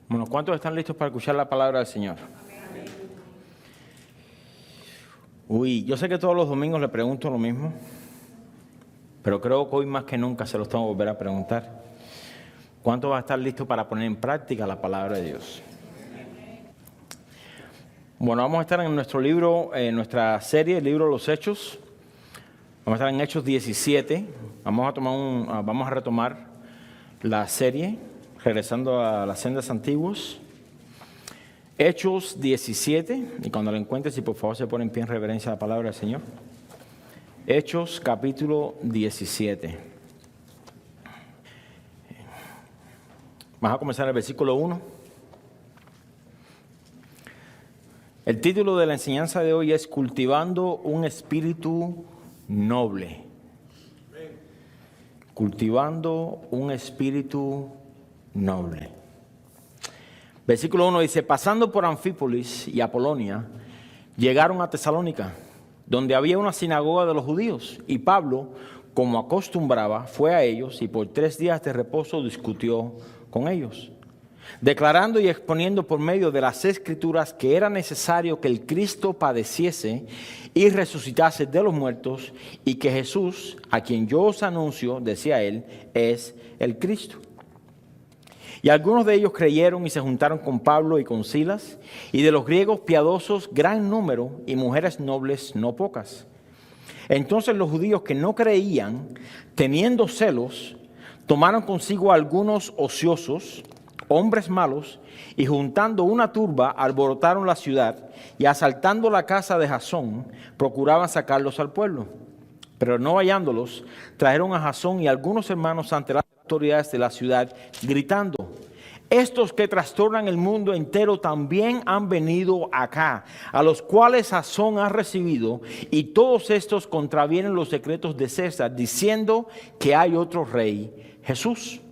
Bueno, ¿cuántos están listos para escuchar la palabra del Señor? Uy, yo sé que todos los domingos le pregunto lo mismo, pero creo que hoy más que nunca se los tengo que volver a preguntar. ¿Cuántos va a estar listos para poner en práctica la palabra de Dios? Bueno, vamos a estar en nuestro libro, en nuestra serie, el libro de los Hechos. Vamos a estar en Hechos 17. Vamos a retomar la serie, regresando a las sendas antiguas. Hechos 17, y cuando lo encuentres, si por favor se pone en pie en reverencia a la palabra del Señor. Hechos capítulo 17. Vamos a comenzar el versículo 1. El título de la enseñanza de hoy es Cultivando un espíritu noble. Cultivando un espíritu noble. Versículo 1 dice, pasando por Anfípolis y Apolonia, llegaron a Tesalónica, donde había una sinagoga de los judíos, y Pablo, como acostumbraba, fue a ellos y por 3 días de reposo discutió con ellos, declarando y exponiendo por medio de las Escrituras que era necesario que el Cristo padeciese y resucitase de los muertos, y que Jesús, a quien yo os anuncio, decía él, es el Cristo. Y algunos de ellos creyeron y se juntaron con Pablo y con Silas, y de los griegos piadosos gran número, y mujeres nobles no pocas. Entonces los judíos que no creían, teniendo celos, tomaron consigo a algunos ociosos, hombres malos, y juntando una turba, alborotaron la ciudad, y asaltando la casa de Jasón, procuraban sacarlos al pueblo. Pero no hallándolos, trajeron a Jasón y algunos hermanos ante las autoridades de la ciudad, gritando, estos que trastornan el mundo entero también han venido acá, a los cuales Jasón ha recibido, y todos estos contravienen los decretos de César, diciendo que hay otro rey, Jesús.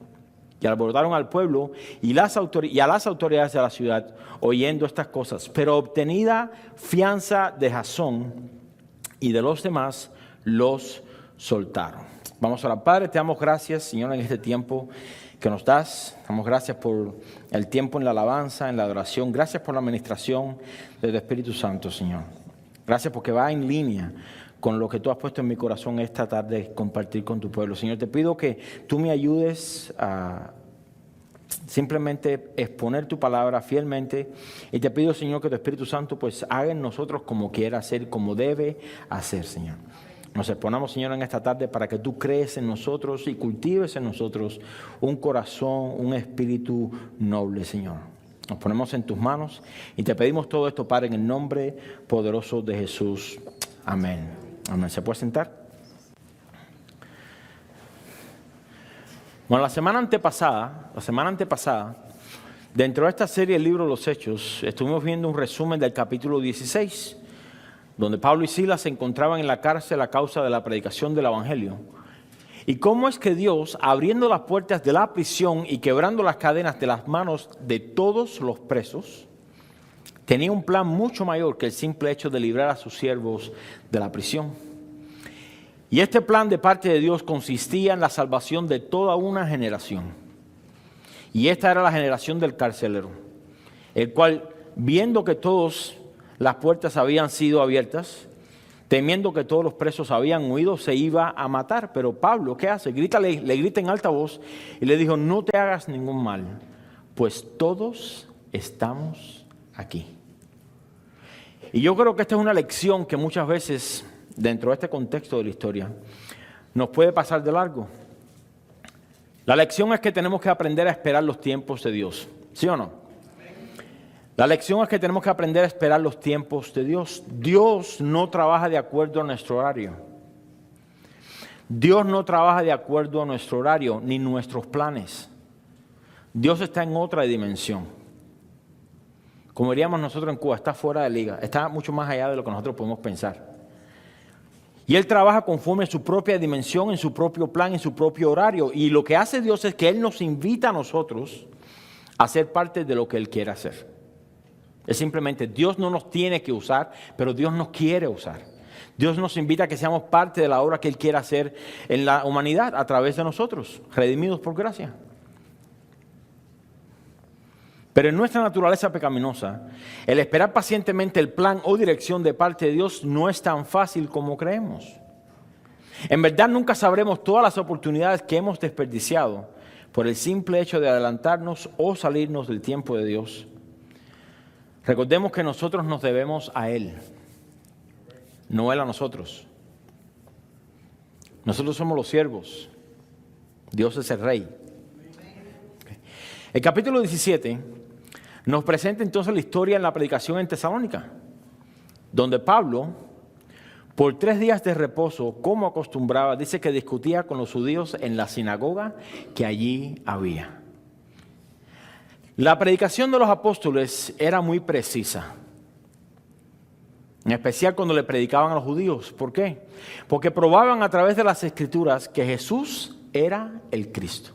Y alborotaron al pueblo y a las autoridades de la ciudad, oyendo estas cosas. Pero obtenida fianza de Jasón y de los demás, los soltaron. Vamos a orar. Padre, te damos gracias, Señor, en este tiempo que nos das. Damos gracias por el tiempo en la alabanza, en la adoración. Gracias por la administración del Espíritu Santo, Señor. Gracias porque va en línea con lo que tú has puesto en mi corazón esta tarde, compartir con tu pueblo. Señor, te pido que tú me ayudes a simplemente exponer tu palabra fielmente, y te pido, Señor, que tu Espíritu Santo pues haga en nosotros como quiera hacer, como debe hacer, Señor. Nos exponemos, Señor, en esta tarde para que tú crees en nosotros y cultives en nosotros un corazón, un espíritu noble, Señor. Nos ponemos en tus manos y te pedimos todo esto, Padre, en el nombre poderoso de Jesús. Amén. Amén. ¿Se puede sentar? Bueno, la semana antepasada, dentro de esta serie, el libro de los Hechos, estuvimos viendo un resumen del capítulo 16, donde Pablo y Silas se encontraban en la cárcel a causa de la predicación del Evangelio. Y cómo es que Dios, abriendo las puertas de la prisión y quebrando las cadenas de las manos de todos los presos, tenía un plan mucho mayor que el simple hecho de librar a sus siervos de la prisión. Y este plan de parte de Dios consistía en la salvación de toda una generación. Y esta era la generación del carcelero, el cual, viendo que todas las puertas habían sido abiertas, temiendo que todos los presos habían huido, se iba a matar. Pero Pablo, ¿qué hace? Le grita en alta voz y le dijo, no te hagas ningún mal, pues todos estamos aquí. Y yo creo que esta es una lección que muchas veces, dentro de este contexto de la historia, nos puede pasar de largo. La lección es que tenemos que aprender a esperar los tiempos de Dios, ¿sí o no? La lección es que tenemos que aprender a esperar los tiempos de Dios. Dios no trabaja de acuerdo a nuestro horario. Dios no trabaja de acuerdo a nuestro horario, ni nuestros planes. Dios está en otra dimensión. Como diríamos nosotros en Cuba, está fuera de liga, está mucho más allá de lo que nosotros podemos pensar. Y Él trabaja conforme a su propia dimensión, en su propio plan, en su propio horario. Y lo que hace Dios es que Él nos invita a nosotros a ser parte de lo que Él quiere hacer. Es simplemente, Dios no nos tiene que usar, pero Dios nos quiere usar. Dios nos invita a que seamos parte de la obra que Él quiere hacer en la humanidad a través de nosotros, redimidos por gracia. Pero en nuestra naturaleza pecaminosa, el esperar pacientemente el plan o dirección de parte de Dios no es tan fácil como creemos. En verdad nunca sabremos todas las oportunidades que hemos desperdiciado por el simple hecho de adelantarnos o salirnos del tiempo de Dios. Recordemos que nosotros nos debemos a Él, no Él a nosotros. Nosotros somos los siervos, Dios es el Rey. El capítulo 17 nos presenta entonces la historia en la predicación en Tesalónica, donde Pablo, por 3 días de reposo, como acostumbraba, dice que discutía con los judíos en la sinagoga que allí había. La predicación de los apóstoles era muy precisa, en especial cuando le predicaban a los judíos. ¿Por qué? Porque probaban a través de las Escrituras que Jesús era el Cristo.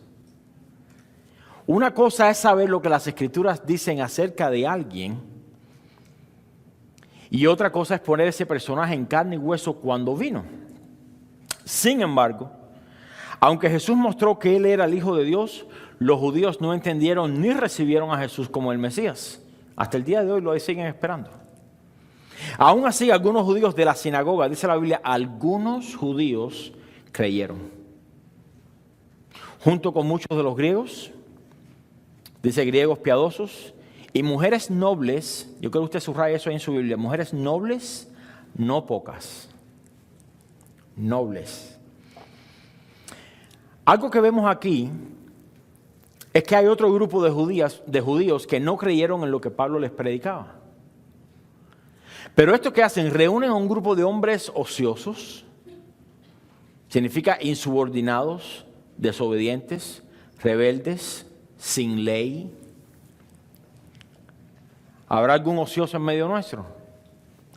Una cosa es saber lo que las Escrituras dicen acerca de alguien, y otra cosa es poner ese personaje en carne y hueso cuando vino. Sin embargo, aunque Jesús mostró que Él era el Hijo de Dios, los judíos no entendieron ni recibieron a Jesús como el Mesías. Hasta el día de hoy lo siguen esperando. Aún así, algunos judíos de la sinagoga, dice la Biblia, algunos judíos creyeron. Junto con muchos de los griegos, dice griegos piadosos, y mujeres nobles, yo creo que usted subraya eso ahí en su Biblia, mujeres nobles, no pocas, nobles. Algo que vemos aquí es que hay otro grupo de judíos que no creyeron en lo que Pablo les predicaba. Pero esto que hacen, reúnen a un grupo de hombres ociosos, significa insubordinados, desobedientes, rebeldes, sin ley. ¿Habrá algún ocioso en medio nuestro?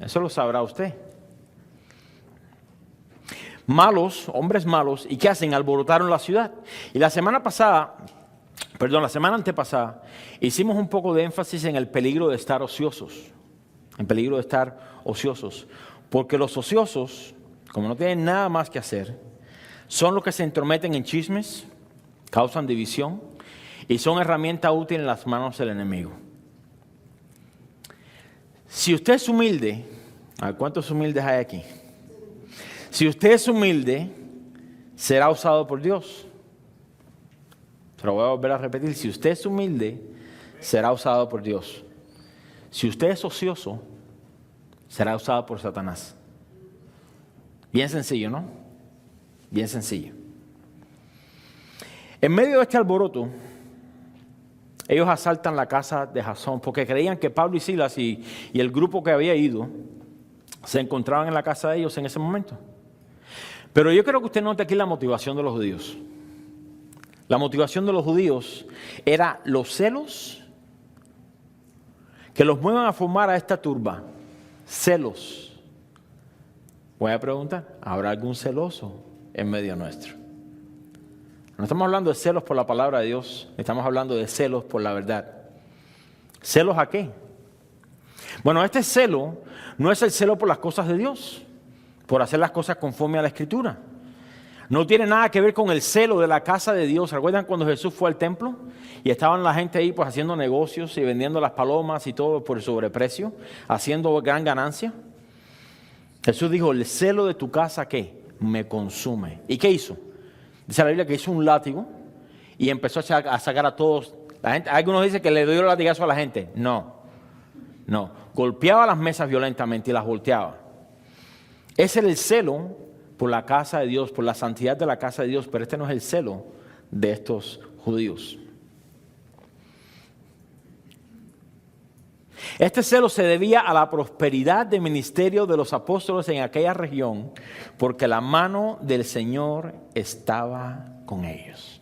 Eso lo sabrá usted. Malos, hombres malos, ¿y qué hacen? Alborotaron la ciudad. Y la semana antepasada, hicimos un poco de énfasis en el peligro de estar ociosos. En peligro de estar ociosos. Porque los ociosos, como no tienen nada más que hacer, son los que se entrometen en chismes, causan división y son herramienta útil en las manos del enemigo. Si usted es humilde, a ver, ¿cuántos humildes hay aquí? Si usted es humilde, será usado por Dios. Se lo voy a volver a repetir. Si usted es humilde, será usado por Dios. Si usted es ocioso, será usado por Satanás. Bien sencillo, ¿no? Bien sencillo. En medio de este alboroto, ellos asaltan la casa de Jasón porque creían que Pablo y Silas y el grupo que había ido se encontraban en la casa de ellos en ese momento. Pero yo creo que usted note aquí la motivación de los judíos. La motivación de los judíos era los celos que los muevan a formar a esta turba. Celos. Voy a preguntar, ¿habrá algún celoso en medio nuestro? No estamos hablando de celos por la palabra de Dios, estamos hablando de celos por la verdad. ¿Celos a qué? Bueno, este celo no es el celo por las cosas de Dios, por hacer las cosas conforme a la Escritura. No tiene nada que ver con el celo de la casa de Dios. ¿Recuerdan cuando Jesús fue al templo? Y estaban la gente ahí pues haciendo negocios y vendiendo las palomas y todo por sobreprecio, haciendo gran ganancia. Jesús dijo, el celo de tu casa, ¿qué? Me consume. ¿Y qué hizo? Dice la Biblia que hizo un látigo y empezó a sacar a todos. La gente, algunos dicen que le dio el latigazo a la gente. No. Golpeaba las mesas violentamente y las volteaba. Ese era el celo por la casa de Dios, por la santidad de la casa de Dios, pero este no es el celo de estos judíos. Este celo se debía a la prosperidad del ministerio de los apóstoles en aquella región, porque la mano del Señor estaba con ellos.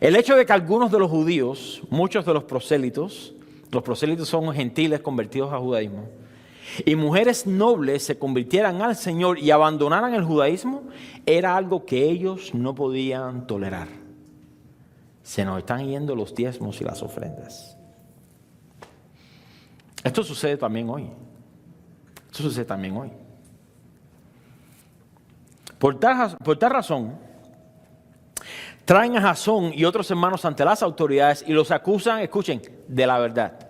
El hecho de que algunos de los judíos, muchos de los prosélitos son gentiles convertidos al judaísmo, y mujeres nobles se convirtieran al Señor y abandonaran el judaísmo, era algo que ellos no podían tolerar. Se nos están yendo los diezmos y las ofrendas. Esto sucede también hoy. Por tal razón, traen a Jasón y otros hermanos ante las autoridades y los acusan, escuchen, de la verdad.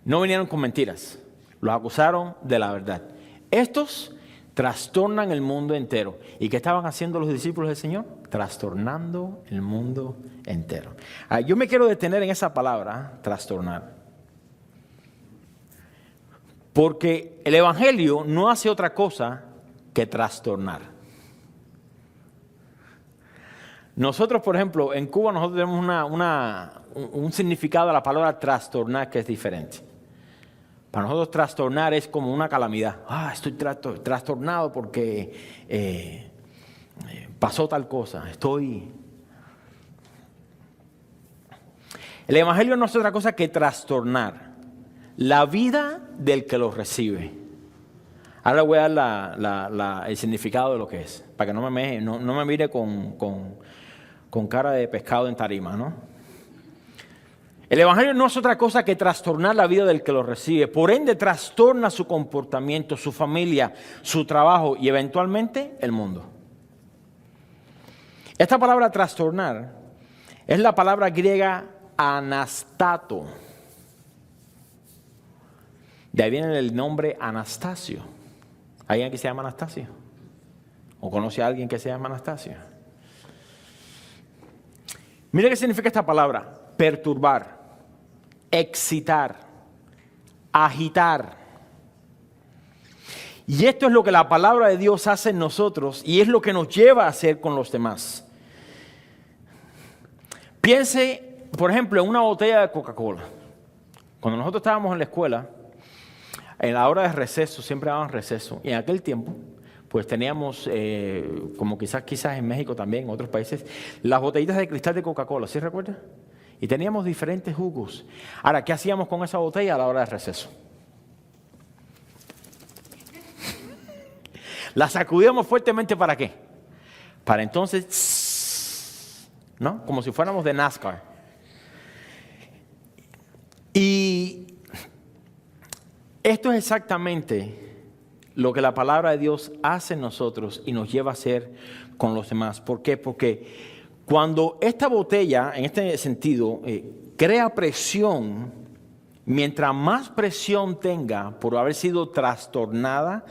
No vinieron con mentiras, los acusaron de la verdad. Estos trastornan el mundo entero. ¿Y qué estaban haciendo los discípulos del Señor? Trastornando el mundo entero. Yo me quiero detener en esa palabra, trastornar. Porque el Evangelio no hace otra cosa que trastornar. Nosotros, por ejemplo, en Cuba nosotros tenemos un significado de la palabra trastornar que es diferente. Para nosotros trastornar es como una calamidad. Estoy trastornado porque pasó tal cosa. El Evangelio no es otra cosa que trastornar la vida del que lo recibe. Ahora voy a dar el significado de lo que es, para que no me mire con cara de pescado en tarima, ¿no? El Evangelio no es otra cosa que trastornar la vida del que lo recibe. Por ende, trastorna su comportamiento, su familia, su trabajo y eventualmente el mundo. Esta palabra trastornar es la palabra griega anastato. De ahí viene el nombre Anastasio. ¿Hay alguien que se llama Anastasio? ¿O conoce a alguien que se llama Anastasio? Mire qué significa esta palabra: perturbar, excitar, agitar. Y esto es lo que la palabra de Dios hace en nosotros y es lo que nos lleva a hacer con los demás. Piense, por ejemplo, en una botella de Coca-Cola. Cuando nosotros estábamos en la escuela, en la hora de receso, siempre daban receso. Y en aquel tiempo, pues teníamos, como quizás en México también, en otros países, las botellitas de cristal de Coca-Cola, ¿sí recuerda? Y teníamos diferentes jugos. Ahora, ¿qué hacíamos con esa botella a la hora de receso? La sacudíamos fuertemente, ¿para qué? Para entonces, ¿no? Como si fuéramos de NASCAR. Y esto es exactamente lo que la palabra de Dios hace en nosotros y nos lleva a hacer con los demás. ¿Por qué? Porque cuando esta botella, en este sentido, crea presión, mientras más presión tenga por haber sido trastornada,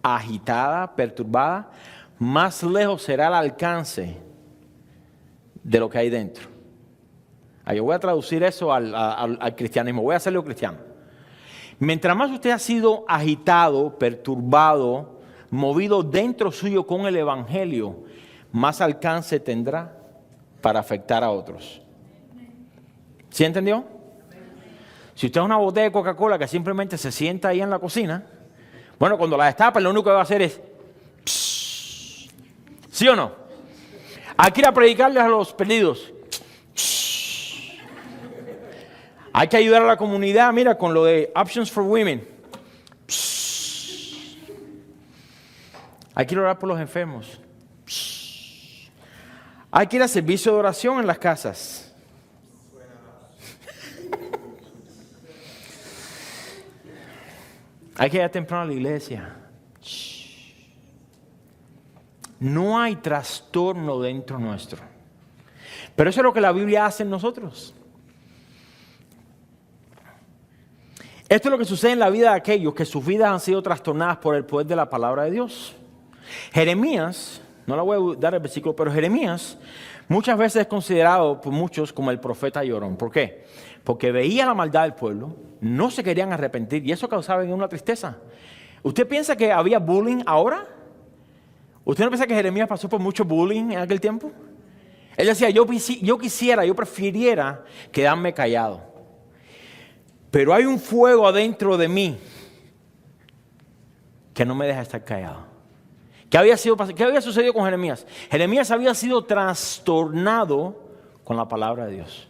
agitada, perturbada, más lejos será el alcance de lo que hay dentro. Yo voy a traducir eso al cristianismo, voy a hacerlo cristiano. Mientras más usted ha sido agitado, perturbado, movido dentro suyo con el Evangelio, más alcance tendrá para afectar a otros. ¿Sí entendió? Si usted es una botella de Coca-Cola que simplemente se sienta ahí en la cocina, bueno, cuando la destapa lo único que va a hacer es psh, ¿sí o no? Hay que ir a predicarles a los perdidos. Hay que ayudar a la comunidad, mira, con lo de Options for Women. Hay que orar por los enfermos. Hay que ir a servicio de oración en las casas. Hay que ir temprano a la iglesia. No hay trastorno dentro nuestro. Pero eso es lo que la Biblia hace en nosotros. Esto es lo que sucede en la vida de aquellos que sus vidas han sido trastornadas por el poder de la palabra de Dios. Jeremías, no le voy a dar el versículo, pero Jeremías muchas veces es considerado por muchos como el profeta llorón. ¿Por qué? Porque veía la maldad del pueblo, no se querían arrepentir y eso causaba en una tristeza. ¿Usted piensa que había bullying ahora? ¿Usted no piensa que Jeremías pasó por mucho bullying en aquel tiempo? Él decía, yo prefiriera quedarme callado. Pero hay un fuego adentro de mí que no me deja estar callado. ¿Qué había sucedido con Jeremías? Jeremías había sido trastornado con la palabra de Dios.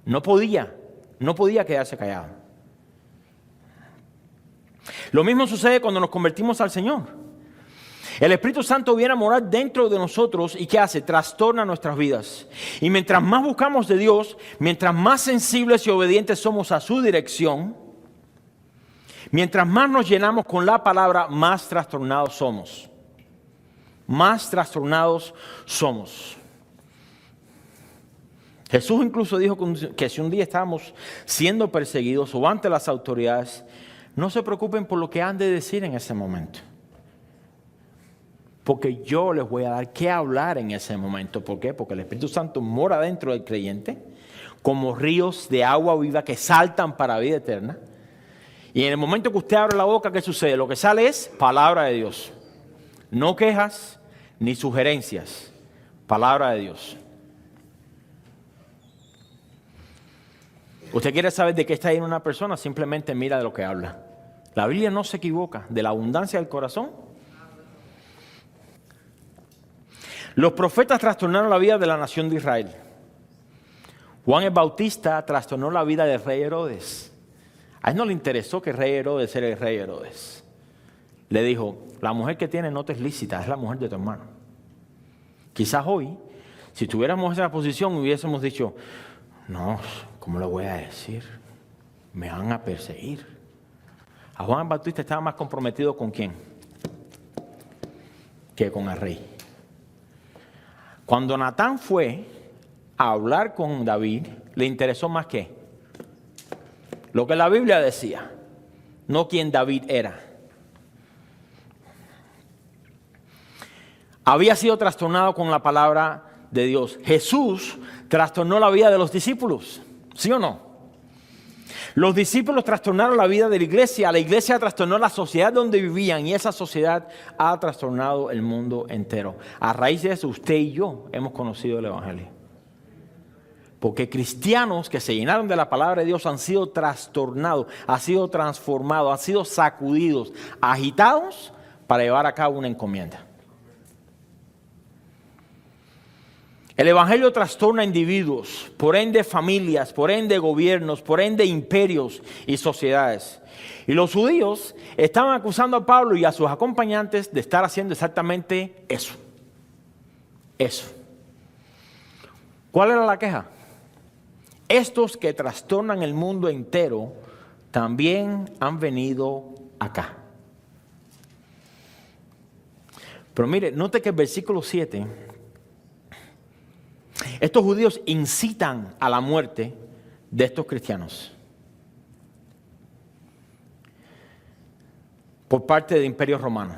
No podía quedarse callado. Lo mismo sucede cuando nos convertimos al Señor. El Espíritu Santo viene a morar dentro de nosotros y ¿qué hace? Trastorna nuestras vidas. Y mientras más buscamos de Dios, mientras más sensibles y obedientes somos a su dirección, mientras más nos llenamos con la palabra, más trastornados somos. Más trastornados somos. Jesús incluso dijo que si un día estábamos siendo perseguidos o ante las autoridades, no se preocupen por lo que han de decir en ese momento. Porque yo les voy a dar qué hablar en ese momento. ¿Por qué? Porque el Espíritu Santo mora dentro del creyente como ríos de agua viva que saltan para vida eterna. Y en el momento que usted abre la boca, ¿qué sucede? Lo que sale es palabra de Dios. No quejas ni sugerencias. Palabra de Dios. ¿Usted quiere saber de qué está llena una persona? Simplemente mira de lo que habla. La Biblia no se equivoca. De la abundancia del corazón. Los profetas trastornaron la vida de la nación de Israel. Juan el Bautista trastornó la vida del rey Herodes. A él no le interesó que el rey Herodes era el rey Herodes. Le dijo, la mujer que tiene no te es lícita, es la mujer de tu hermano. Quizás hoy, si tuviéramos esa posición, hubiésemos dicho, no, ¿cómo le voy a decir? Me van a perseguir. A Juan el Bautista estaba más comprometido con quién que con el rey. Cuando Natán fue a hablar con David, le interesó más que lo que la Biblia decía, no quién David era. Había sido trastornado con la palabra de Dios. Jesús trastornó la vida de los discípulos, ¿sí o no? Los discípulos trastornaron la vida de la iglesia trastornó la sociedad donde vivían y esa sociedad ha trastornado el mundo entero. A raíz de eso, usted y yo hemos conocido el Evangelio. Porque cristianos que se llenaron de la palabra de Dios han sido trastornados, han sido transformados, han sido sacudidos, agitados para llevar a cabo una encomienda. El Evangelio trastorna individuos, por ende familias, por ende gobiernos, por ende imperios y sociedades. Y los judíos estaban acusando a Pablo y a sus acompañantes de estar haciendo exactamente eso. Eso. ¿Cuál era la queja? Estos que trastornan el mundo entero también han venido acá. Pero mire, note que el versículo 7... estos judíos incitan a la muerte de estos cristianos por parte del Imperio Romano.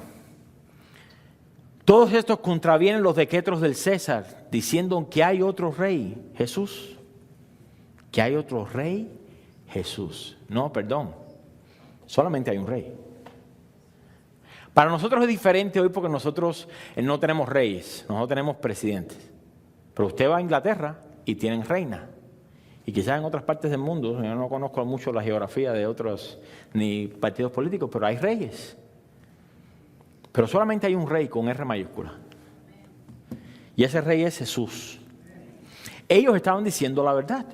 Todos estos contravienen los decretos del César, diciendo que hay otro rey, Jesús. Que hay otro rey, Jesús. No, perdón, solamente hay un rey. Para nosotros es diferente hoy porque nosotros no tenemos reyes, nosotros tenemos presidentes. Pero usted va a Inglaterra y tienen reina. Y quizás en otras partes del mundo, yo no conozco mucho la geografía de otros ni partidos políticos, pero hay reyes. Pero solamente hay un rey con R mayúscula. Y ese rey es Jesús. Ellos estaban diciendo la verdad.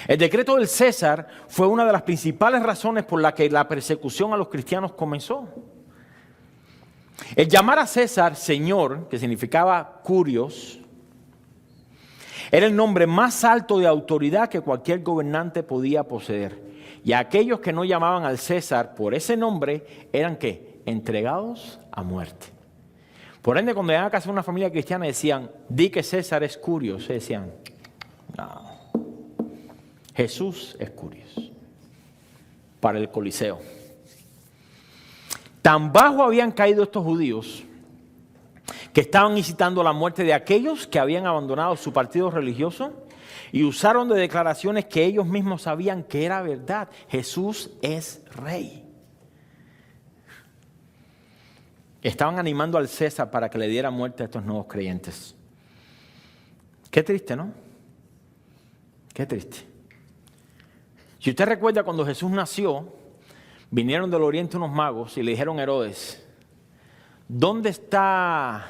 El decreto del César fue una de las principales razones por la que la persecución a los cristianos comenzó. El llamar a César Señor, que significaba Curios, era el nombre más alto de autoridad que cualquier gobernante podía poseer. Y aquellos que no llamaban al César por ese nombre eran ¿qué? Entregados a muerte. Por ende, cuando llegaban a casa de una familia cristiana decían, di que César es Curios. Se decían, no, Jesús es Curios. Para el Coliseo. Tan bajo habían caído estos judíos que estaban incitando la muerte de aquellos que habían abandonado su partido religioso y usaron de declaraciones que ellos mismos sabían que era verdad. Jesús es rey. Estaban animando al César para que le diera muerte a estos nuevos creyentes. Qué triste, ¿no? Qué triste. Si usted recuerda cuando Jesús nació, vinieron del oriente unos magos y le dijeron a Herodes, ¿dónde está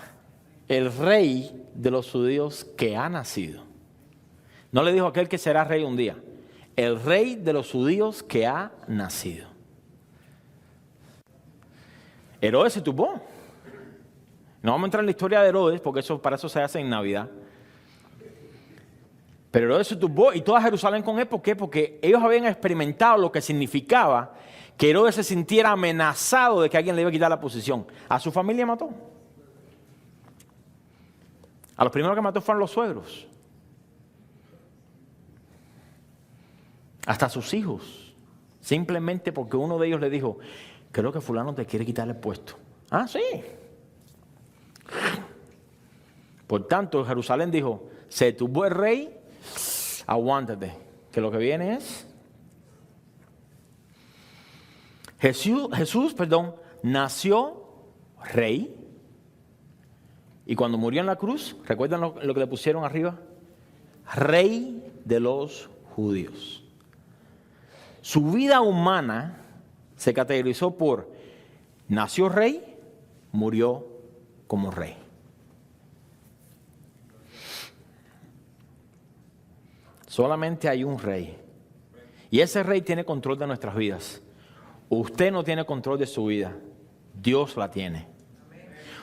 el rey de los judíos que ha nacido? No le dijo aquel que será rey un día. El rey de los judíos que ha nacido. Herodes se turbó. No vamos a entrar en la historia de Herodes porque para eso se hace en Navidad. Pero Herodes se turbó y toda Jerusalén con él. ¿Por qué? Porque ellos habían experimentado lo que significaba que Herodes se sintiera amenazado de que alguien le iba a quitar la posición. A su familia mató. A los primeros que mató fueron los suegros. hasta sus hijos, simplemente porque uno de ellos le dijo, creo que fulano te quiere quitar el puesto. Ah, sí. Por tanto, Jerusalén dijo, se tuvo el rey, aguántate, que lo que viene es... Jesús, nació rey, y cuando murió en la cruz, ¿recuerdan lo que le pusieron arriba? Rey de los judíos. Su vida humana se caracterizó por nació rey, murió como rey. Solamente hay un rey. Y ese rey tiene control de nuestras vidas. Usted no tiene control de su vida. Dios la tiene.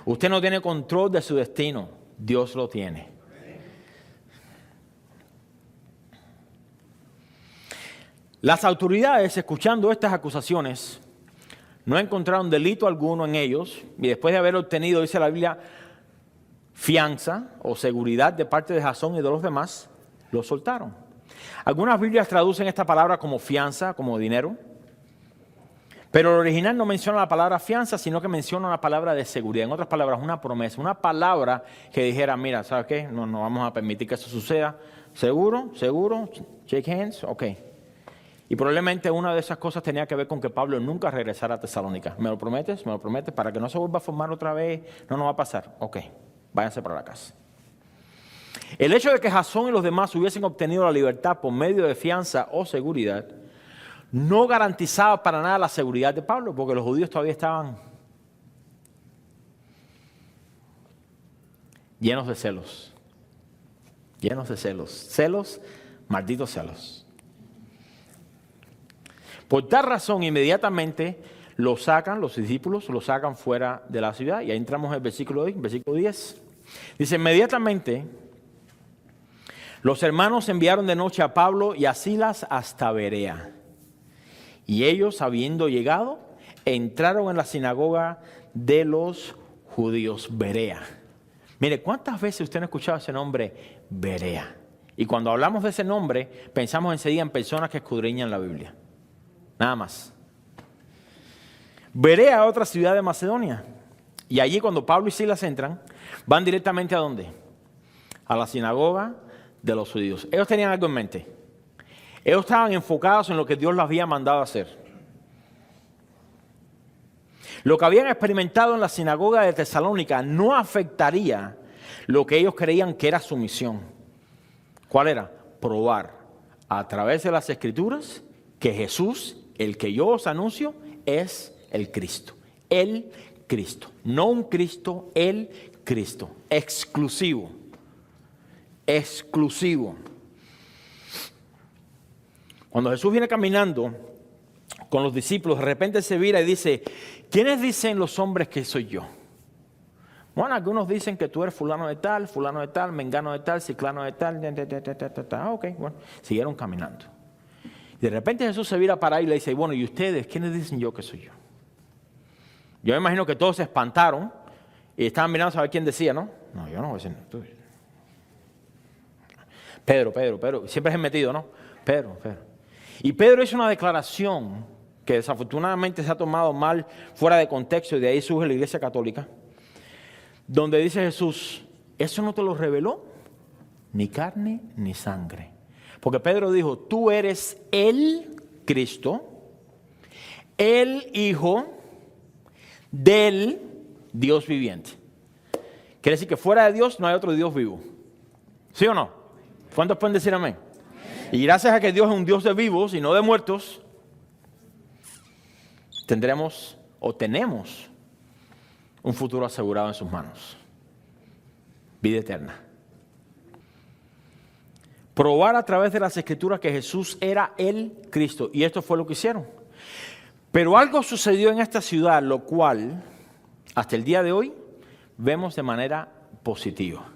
Usted no tiene control de su destino. Dios lo tiene. Las autoridades, escuchando estas acusaciones, no encontraron delito alguno en ellos, y después de haber obtenido, dice la Biblia, fianza o seguridad de parte de Jasón y de los demás, los soltaron. Algunas Biblias traducen esta palabra como fianza, como dinero, pero el original no menciona la palabra fianza, sino que menciona una palabra de seguridad. En otras palabras, una promesa, una palabra que dijera, mira, ¿sabes qué? No vamos a permitir que eso suceda. ¿Seguro? ¿Seguro? ¿Shake hands? Ok. Y probablemente una de esas cosas tenía que ver con que Pablo nunca regresara a Tesalónica. ¿Me lo prometes? ¿Me lo prometes? Para que no se vuelva a formar otra vez. No va a pasar. Ok, váyanse para la casa. El hecho de que Jasón y los demás hubiesen obtenido la libertad por medio de fianza o seguridad no garantizaba para nada la seguridad de Pablo, porque los judíos todavía estaban llenos de celos. Llenos de celos. Celos, malditos celos. Por tal razón, inmediatamente lo sacan, los discípulos lo sacan fuera de la ciudad. Y ahí entramos en el versículo 10. Dice, inmediatamente los hermanos enviaron de noche a Pablo y a Silas hasta Berea. Y ellos, habiendo llegado, entraron en la sinagoga de los judíos, Berea. Mire, ¿cuántas veces usted ha escuchado ese nombre, Berea? Y cuando hablamos de ese nombre, pensamos enseguida en personas que escudriñan la Biblia. Nada más. Berea, otra ciudad de Macedonia. Y allí cuando Pablo y Silas entran, van directamente ¿a dónde? A la sinagoga de los judíos. Ellos tenían algo en mente. Ellos estaban enfocados en lo que Dios les había mandado hacer. Lo que habían experimentado en la sinagoga de Tesalónica no afectaría lo que ellos creían que era su misión. ¿Cuál era? Probar a través de las Escrituras que Jesús, el que yo os anuncio, es el Cristo. El Cristo. No un Cristo, el Cristo. Exclusivo. Exclusivo. Cuando Jesús viene caminando con los discípulos, de repente se vira y dice, ¿quiénes dicen los hombres que soy yo? Bueno, algunos dicen que tú eres fulano de tal, mengano de tal, ciclano de tal. Ok, bueno, siguieron caminando. Y de repente Jesús se vira para ahí y le dice, bueno, ¿y ustedes quiénes dicen yo que soy yo? Yo me imagino que todos se espantaron y estaban mirando a saber quién decía, ¿no? No, yo no voy a decir. Pedro, siempre es metido, ¿no? Pedro. Y Pedro hizo una declaración que desafortunadamente se ha tomado mal, fuera de contexto, y de ahí surge la Iglesia Católica, donde dice Jesús, eso no te lo reveló ni carne ni sangre. Porque Pedro dijo, tú eres el Cristo, el Hijo del Dios viviente. Quiere decir que fuera de Dios no hay otro Dios vivo. ¿Sí o no? ¿Cuántos pueden decir amén? Y gracias a que Dios es un Dios de vivos y no de muertos, tenemos un futuro asegurado en sus manos. Vida eterna. Probar a través de las Escrituras que Jesús era el Cristo. Y esto fue lo que hicieron. Pero algo sucedió en esta ciudad, lo cual, hasta el día de hoy, vemos de manera positiva.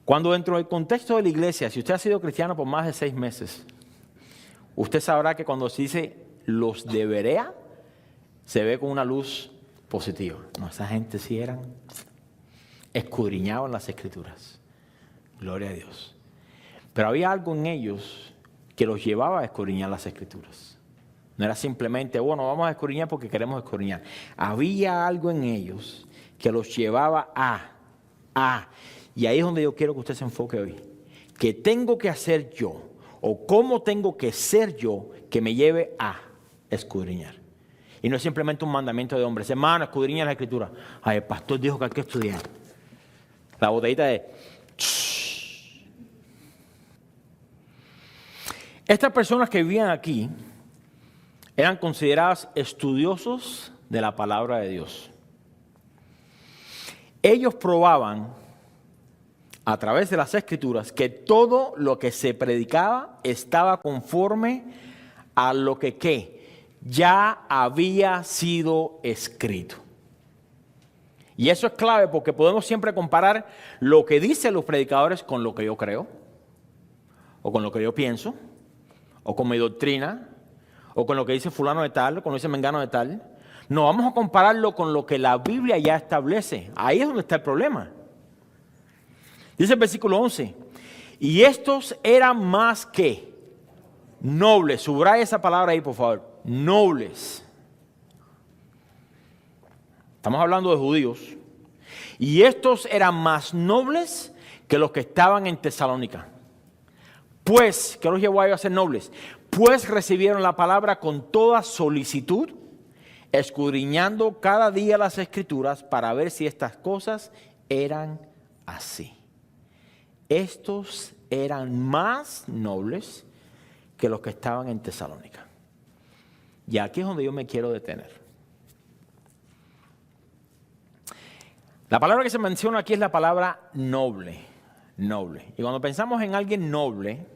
Cuando dentro del contexto de la iglesia, si usted ha sido cristiano por más de 6 meses, usted sabrá que cuando se dice los de Berea, se ve con una luz positiva. No, esa gente sí eran escudriñados en las Escrituras. Gloria a Dios. Pero había algo en ellos que los llevaba a escudriñar las Escrituras. No era simplemente, bueno, vamos a escudriñar porque queremos escudriñar. Había algo en ellos que los llevaba a. Y ahí es donde yo quiero que usted se enfoque hoy. ¿Qué tengo que hacer yo? ¿O cómo tengo que ser yo que me lleve a escudriñar? Y no es simplemente un mandamiento de hombres. Hermano, escudriña la Escritura. Ay, el pastor dijo que hay que estudiar. La botellita de... Estas personas que vivían aquí eran consideradas estudiosos de la palabra de Dios. Ellos probaban a través de las Escrituras que todo lo que se predicaba estaba conforme a lo que ¿qué? Ya había sido escrito. Y eso es clave porque podemos siempre comparar lo que dicen los predicadores con lo que yo creo, o con lo que yo pienso, o con mi doctrina, o con lo que dice fulano de tal, o con lo que dice mengano de tal. No, vamos a compararlo con lo que la Biblia ya establece. Ahí es donde está el problema. Dice el versículo 11, y estos eran más que nobles. Subraya esa palabra ahí, por favor. Nobles. Estamos hablando de judíos. Y estos eran más nobles que los que estaban en Tesalónica. Pues, ¿qué los llevó a ellos a ser nobles? Pues recibieron la palabra con toda solicitud, escudriñando cada día las Escrituras para ver si estas cosas eran así. Estos eran más nobles que los que estaban en Tesalónica. Y aquí es donde yo me quiero detener. La palabra que se menciona aquí es la palabra noble. Noble. Y cuando pensamos en alguien noble,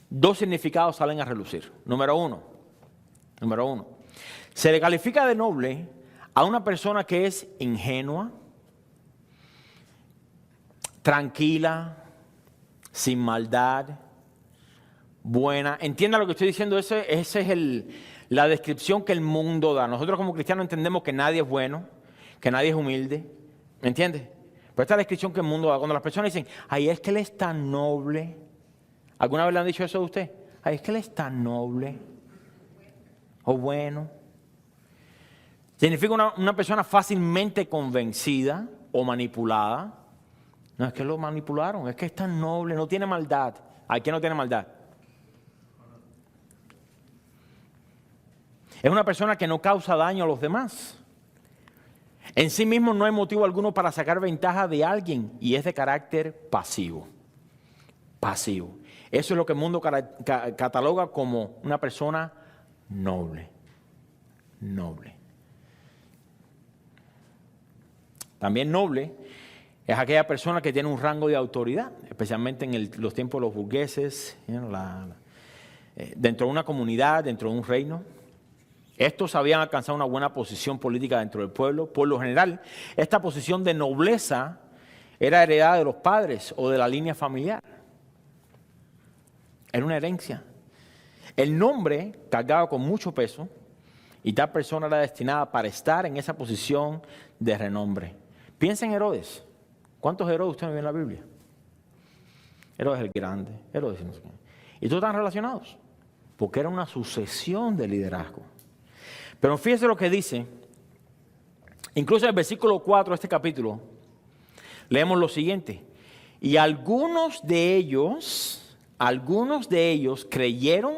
dos significados salen a relucir. Número uno, se le califica de noble a una persona que es ingenua, tranquila, sin maldad, buena. Entienda lo que estoy diciendo, esa es la descripción que el mundo da. Nosotros como cristianos entendemos que nadie es bueno, que nadie es humilde. ¿Me entiendes? Pero esta es la descripción que el mundo da. Cuando las personas dicen, ay, es que él es tan noble. ¿Alguna vez le han dicho eso a usted? Ay, es que él es tan noble o bueno. Significa una persona fácilmente convencida o manipulada. No, es que lo manipularon, es que es tan noble, no tiene maldad. ¿A quién no tiene maldad? Es una persona que no causa daño a los demás. En sí mismo no hay motivo alguno para sacar ventaja de alguien y es de carácter pasivo. Pasivo. Eso es lo que el mundo cataloga como una persona noble. Noble. También noble es aquella persona que tiene un rango de autoridad, especialmente en los tiempos de los burgueses, dentro de una comunidad, dentro de un reino. Estos habían alcanzado una buena posición política dentro del pueblo. Por lo general, esta posición de nobleza era heredada de los padres o de la línea familiar. Era una herencia. El nombre cargaba con mucho peso y tal persona era destinada para estar en esa posición de renombre. Piensa en Herodes. ¿Cuántos Herodes usted ve en la Biblia? Herodes el Grande, Herodes no sé qué. Y todos están relacionados, porque era una sucesión de liderazgo. Pero fíjese lo que dice, incluso en el versículo 4 de este capítulo, leemos lo siguiente. Y algunos de ellos creyeron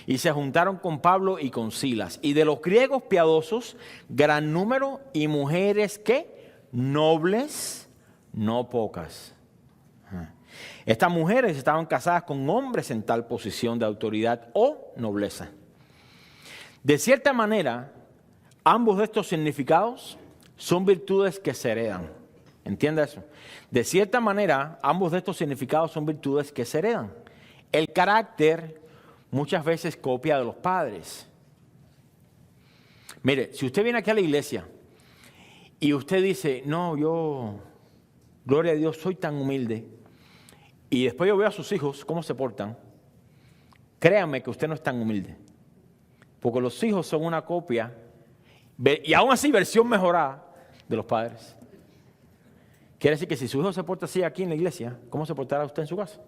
y se juntaron con Pablo y con Silas. Y de los griegos piadosos, gran número, y mujeres que nobles, no pocas. Estas mujeres estaban casadas con hombres en tal posición de autoridad o nobleza. De cierta manera, ambos de estos significados son virtudes que se heredan. ¿Entiende eso? De cierta manera, ambos de estos significados son virtudes que se heredan. El carácter muchas veces copia de los padres. Mire, si usted viene aquí a la iglesia y usted dice, no, yo, gloria a Dios, soy tan humilde, y después yo veo a sus hijos cómo se portan, créanme que usted no es tan humilde. Porque los hijos son una copia, y aún así versión mejorada, de los padres. Quiere decir que si su hijo se porta así aquí en la iglesia, ¿cómo se portará usted en su casa?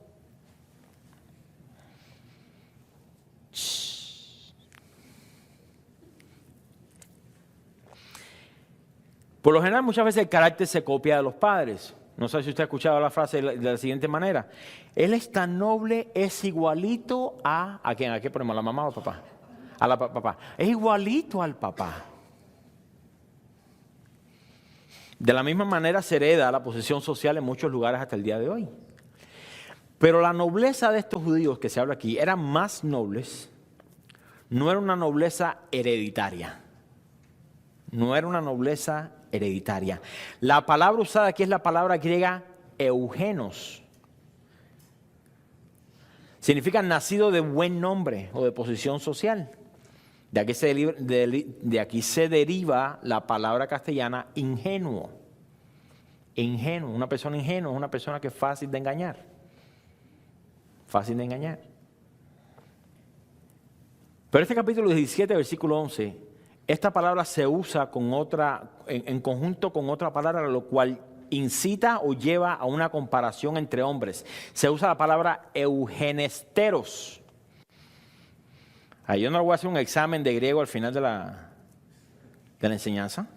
Por lo general, muchas veces el carácter se copia de los padres. No sé si usted ha escuchado la frase de la siguiente manera. Él es tan noble, es igualito ¿a quién? ¿A qué ponemos? ¿A la mamá o al papá? A la papá. Es igualito al papá. De la misma manera se hereda la posición social en muchos lugares hasta el día de hoy. Pero la nobleza de estos judíos que se habla aquí eran más nobles. No era una nobleza hereditaria. No era una nobleza hereditaria. La palabra usada aquí es la palabra griega eugenos. Significa nacido de buen nombre o de posición social. De aquí se deriva la palabra castellana ingenuo. Ingenuo, una persona ingenua es una persona que es fácil de engañar. Fácil de engañar. Pero este capítulo 17, versículo 11, esta palabra se usa con otra, en conjunto con otra palabra, lo cual incita o lleva a una comparación entre hombres. Se usa la palabra eugenesteros. Yo no le voy a hacer un examen de griego al final de la enseñanza.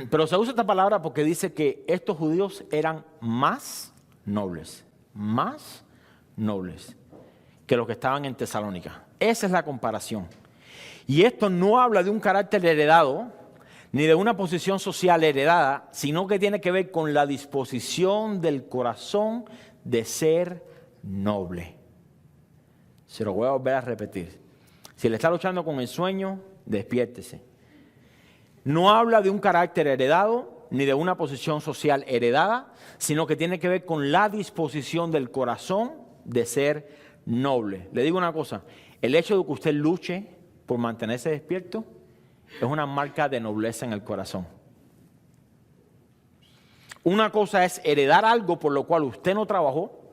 Pero se usa esta palabra porque dice que estos judíos eran más nobles que los que estaban en Tesalónica. Esa es la comparación. Y esto no habla de un carácter heredado, ni de una posición social heredada, sino que tiene que ver con la disposición del corazón de ser noble. Se lo voy a volver a repetir. Si le está luchando con el sueño, despiértese. No habla de un carácter heredado, ni de una posición social heredada, sino que tiene que ver con la disposición del corazón de ser noble. Le digo una cosa, el hecho de que usted luche por mantenerse despierto es una marca de nobleza en el corazón. Una cosa es heredar algo por lo cual usted no trabajó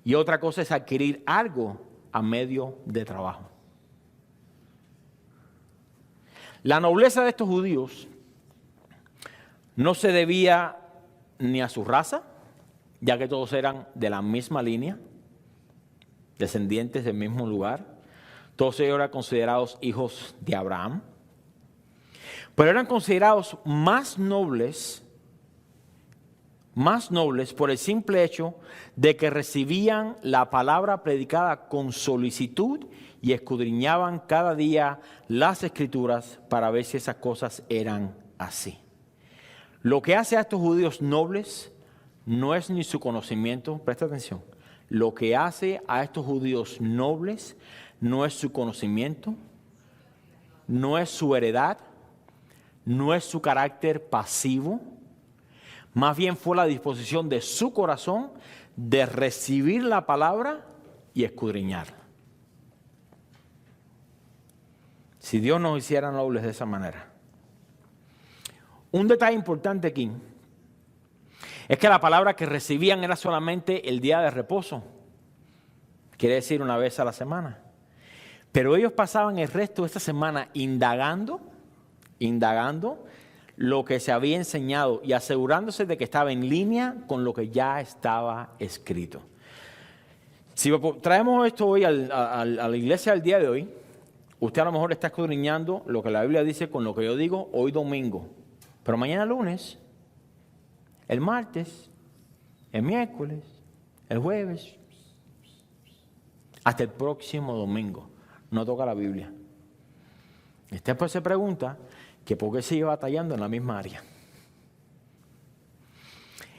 y otra cosa es adquirir algo a medio de trabajo. La nobleza de estos judíos no se debía ni a su raza, ya que todos eran de la misma línea, descendientes del mismo lugar. Todos ellos eran considerados hijos de Abraham. Pero eran considerados más nobles por el simple hecho de que recibían la palabra predicada con solicitud y escudriñaban cada día las Escrituras para ver si esas cosas eran así. Lo que hace a estos judíos nobles no es ni su conocimiento, presta atención, lo que hace a estos judíos nobles no es su conocimiento, no es su heredad, no es su carácter pasivo, más bien fue la disposición de su corazón de recibir la palabra y escudriñarla. Si Dios nos hiciera nobles de esa manera. Un detalle importante aquí es que la palabra que recibían era solamente el día de reposo. Quiere decir una vez a la semana. Pero ellos pasaban el resto de esta semana indagando lo que se había enseñado y asegurándose de que estaba en línea con lo que ya estaba escrito. Si traemos esto hoy a la iglesia del día de hoy, usted a lo mejor está escudriñando lo que la Biblia dice con lo que yo digo hoy domingo. Pero mañana lunes, el martes, el miércoles, el jueves, hasta el próximo domingo, no toca la Biblia. Usted pues se pregunta que por qué sigue batallando en la misma área.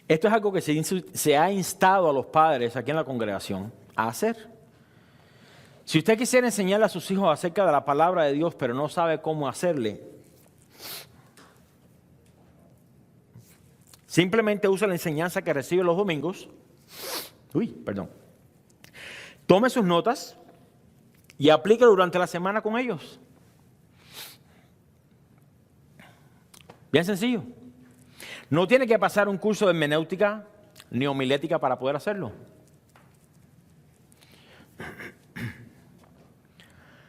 Esto es algo que se ha instado a los padres aquí en la congregación a hacer. Si usted quisiera enseñarle a sus hijos acerca de la palabra de Dios, pero no sabe cómo hacerle, simplemente usa la enseñanza que recibe los domingos. Tome sus notas y aplíquelo durante la semana con ellos. Bien sencillo. No tiene que pasar un curso de hermenéutica ni homilética para poder hacerlo.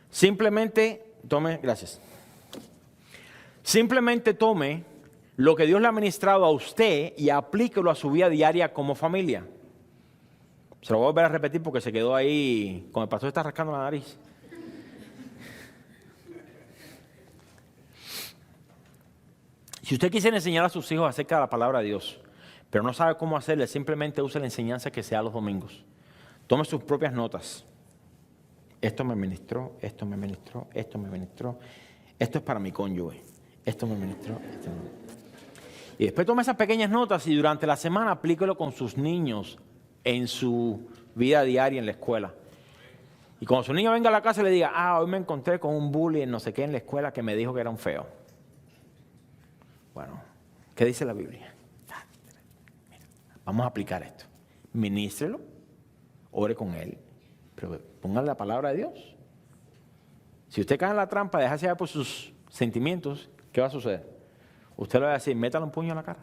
Simplemente tome lo que Dios le ha ministrado a usted y aplíquelo a su vida diaria como familia. Se lo voy a volver a repetir porque se quedó ahí, como el pastor está rascando la nariz. Si usted quisiera enseñar a sus hijos acerca de la palabra de Dios, pero no sabe cómo hacerle, simplemente use la enseñanza que sea los domingos. Tome sus propias notas. Esto me ministró, esto me ministró, esto me ministró. Esto es para mi cónyuge. Esto me ministró, esto me ministró. Y después tome esas pequeñas notas y durante la semana aplíquelo con sus niños en su vida diaria en la escuela. Y cuando su niño venga a la casa le diga, hoy me encontré con un bully en no sé qué en la escuela que me dijo que era un feo. Bueno, ¿qué dice la Biblia? Mira, vamos a aplicar esto. Ministrelo, ore con él, pero póngale la palabra de Dios. Si usted cae en la trampa de dejarse llevar por sus sentimientos, ¿qué va a suceder? Usted le va a decir, métale un puño en la cara.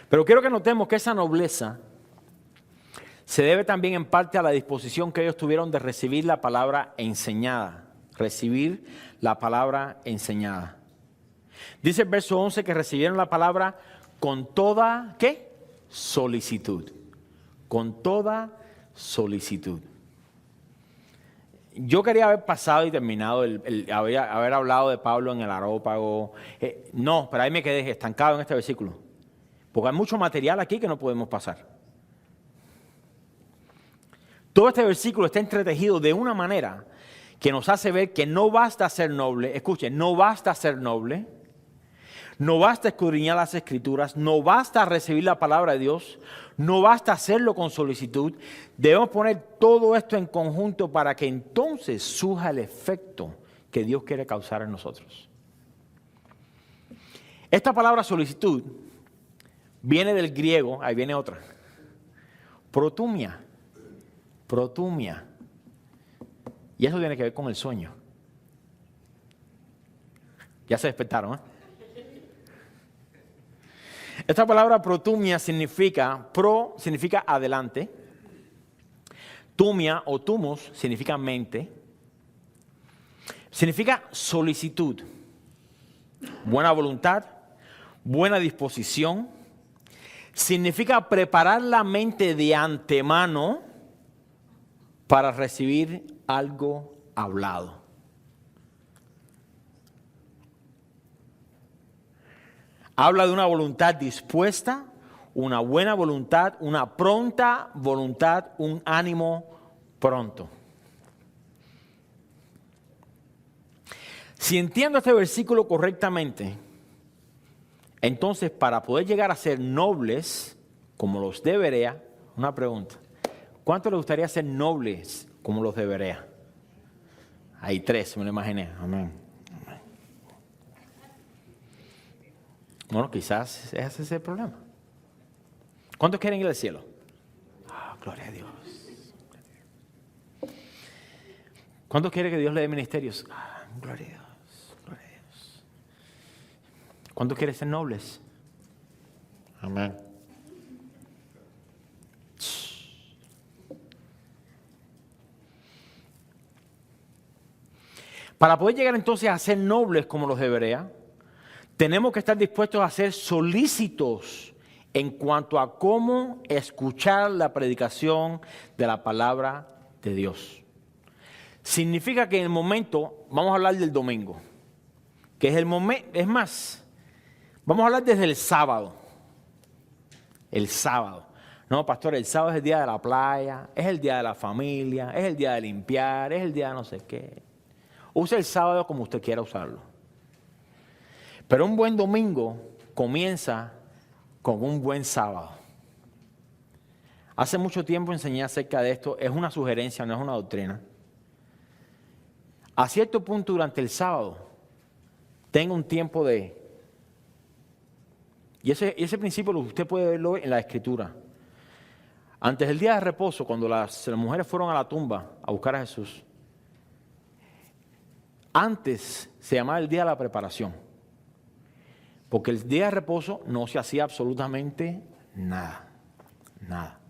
Pero quiero que notemos que esa nobleza se debe también en parte a la disposición que ellos tuvieron de recibir la palabra enseñada. Recibir la palabra enseñada. Dice el verso 11 que recibieron la palabra con toda, ¿qué? Solicitud. Con toda solicitud. Yo quería haber pasado y terminado, haber hablado de Pablo en el Areópago. No, pero ahí me quedé estancado en este versículo. Porque hay mucho material aquí que no podemos pasar. Todo este versículo está entretejido de una manera que nos hace ver que no basta ser noble. Escuchen, no basta ser noble. No basta escudriñar las Escrituras, no basta recibir la palabra de Dios, no basta hacerlo con solicitud. Debemos poner todo esto en conjunto para que entonces surja el efecto que Dios quiere causar en nosotros. Esta palabra solicitud viene del griego, ahí viene otra, protumia, protumia. Y eso tiene que ver con el sueño. Ya se despertaron, ¿eh? Esta palabra protumia significa adelante. Tumia o tumus significa mente. Significa solicitud, buena voluntad, buena disposición. Significa preparar la mente de antemano para recibir algo hablado. Habla de una voluntad dispuesta, una buena voluntad, una pronta voluntad, un ánimo pronto. Si entiendo este versículo correctamente, entonces para poder llegar a ser nobles como los de Berea, una pregunta, ¿cuánto les gustaría ser nobles como los de Berea? Hay 3, me lo imaginé. Amén. Bueno, quizás ese es el problema. ¿Cuántos quieren ir al cielo? Gloria a Dios. ¿Cuántos quieren que Dios le dé ministerios? Gloria a Dios, gloria a Dios. ¿Cuántos quieren ser nobles? Amén. Para poder llegar entonces a ser nobles como los de Berea, tenemos que estar dispuestos a ser solícitos en cuanto a cómo escuchar la predicación de la palabra de Dios. Significa que en el momento, vamos a hablar del domingo, que es el momento, es más, vamos a hablar desde el sábado. El sábado. No, pastor, el sábado es el día de la playa, es el día de la familia, es el día de limpiar, es el día de no sé qué. Use el sábado como usted quiera usarlo. Pero un buen domingo comienza con un buen sábado. Hace mucho tiempo enseñé acerca de esto, es una sugerencia, no es una doctrina. A cierto punto durante el sábado, tenga un tiempo de... Y ese principio usted puede verlo en la Escritura. Antes del día de reposo, cuando las mujeres fueron a la tumba a buscar a Jesús, antes se llamaba el día de la preparación. Porque el día de reposo no se hacía absolutamente nada. Nada.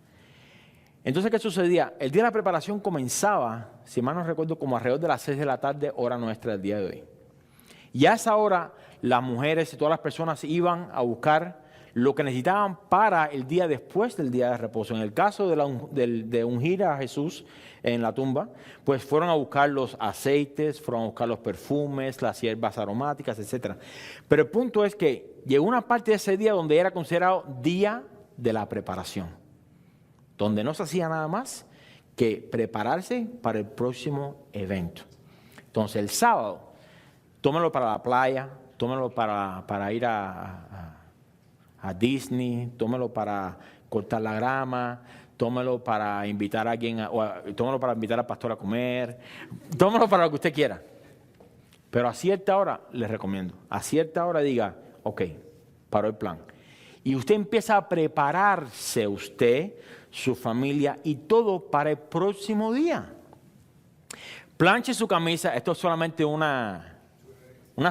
Entonces, ¿qué sucedía? El día de la preparación comenzaba si mal no recuerdo, como alrededor de las 6 de la tarde, hora nuestra del día de hoy. Y a esa hora las mujeres y todas las personas iban a buscar lo que necesitaban para el día después del día de reposo. En el caso de ungir a Jesús en la tumba, pues fueron a buscar los aceites, fueron a buscar los perfumes, las hierbas aromáticas, etc. Pero el punto es que llegó una parte de ese día donde era considerado día de la preparación, donde no se hacía nada más que prepararse para el próximo evento. Entonces el sábado, tómalo para la playa, tómalo para ir a Disney, tómelo para cortar la grama, tómelo para invitar a alguien, tómelo para invitar al pastor a comer, tómelo para lo que usted quiera. Pero a cierta hora, les recomiendo, a cierta hora diga, ok, paró el plan. Y usted empieza a prepararse, usted, su familia y todo para el próximo día. Planche su camisa, esto es solamente una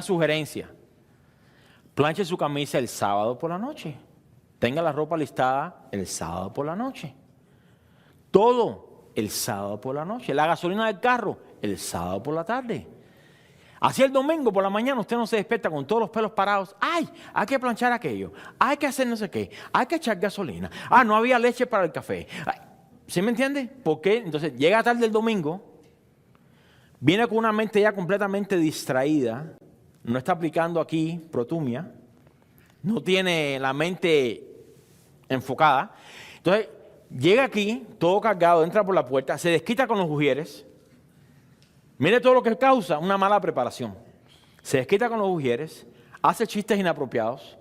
sugerencia. Planche su camisa el sábado por la noche. Tenga la ropa listada el sábado por la noche. Todo el sábado por la noche. La gasolina del carro el sábado por la tarde. Así el domingo por la mañana usted no se despierta con todos los pelos parados. ¡Ay! Hay que planchar aquello. Hay que hacer no sé qué. Hay que echar gasolina. Ah, no había leche para el café. ¿Sí me entiende? Porque entonces llega tarde el domingo, viene con una mente ya completamente distraída. No está aplicando aquí protumia, no tiene la mente enfocada. Entonces, llega aquí, todo cargado, entra por la puerta, se desquita con los ujieres. Mire todo lo que causa una mala preparación. Se desquita con los ujieres, hace chistes inapropiados.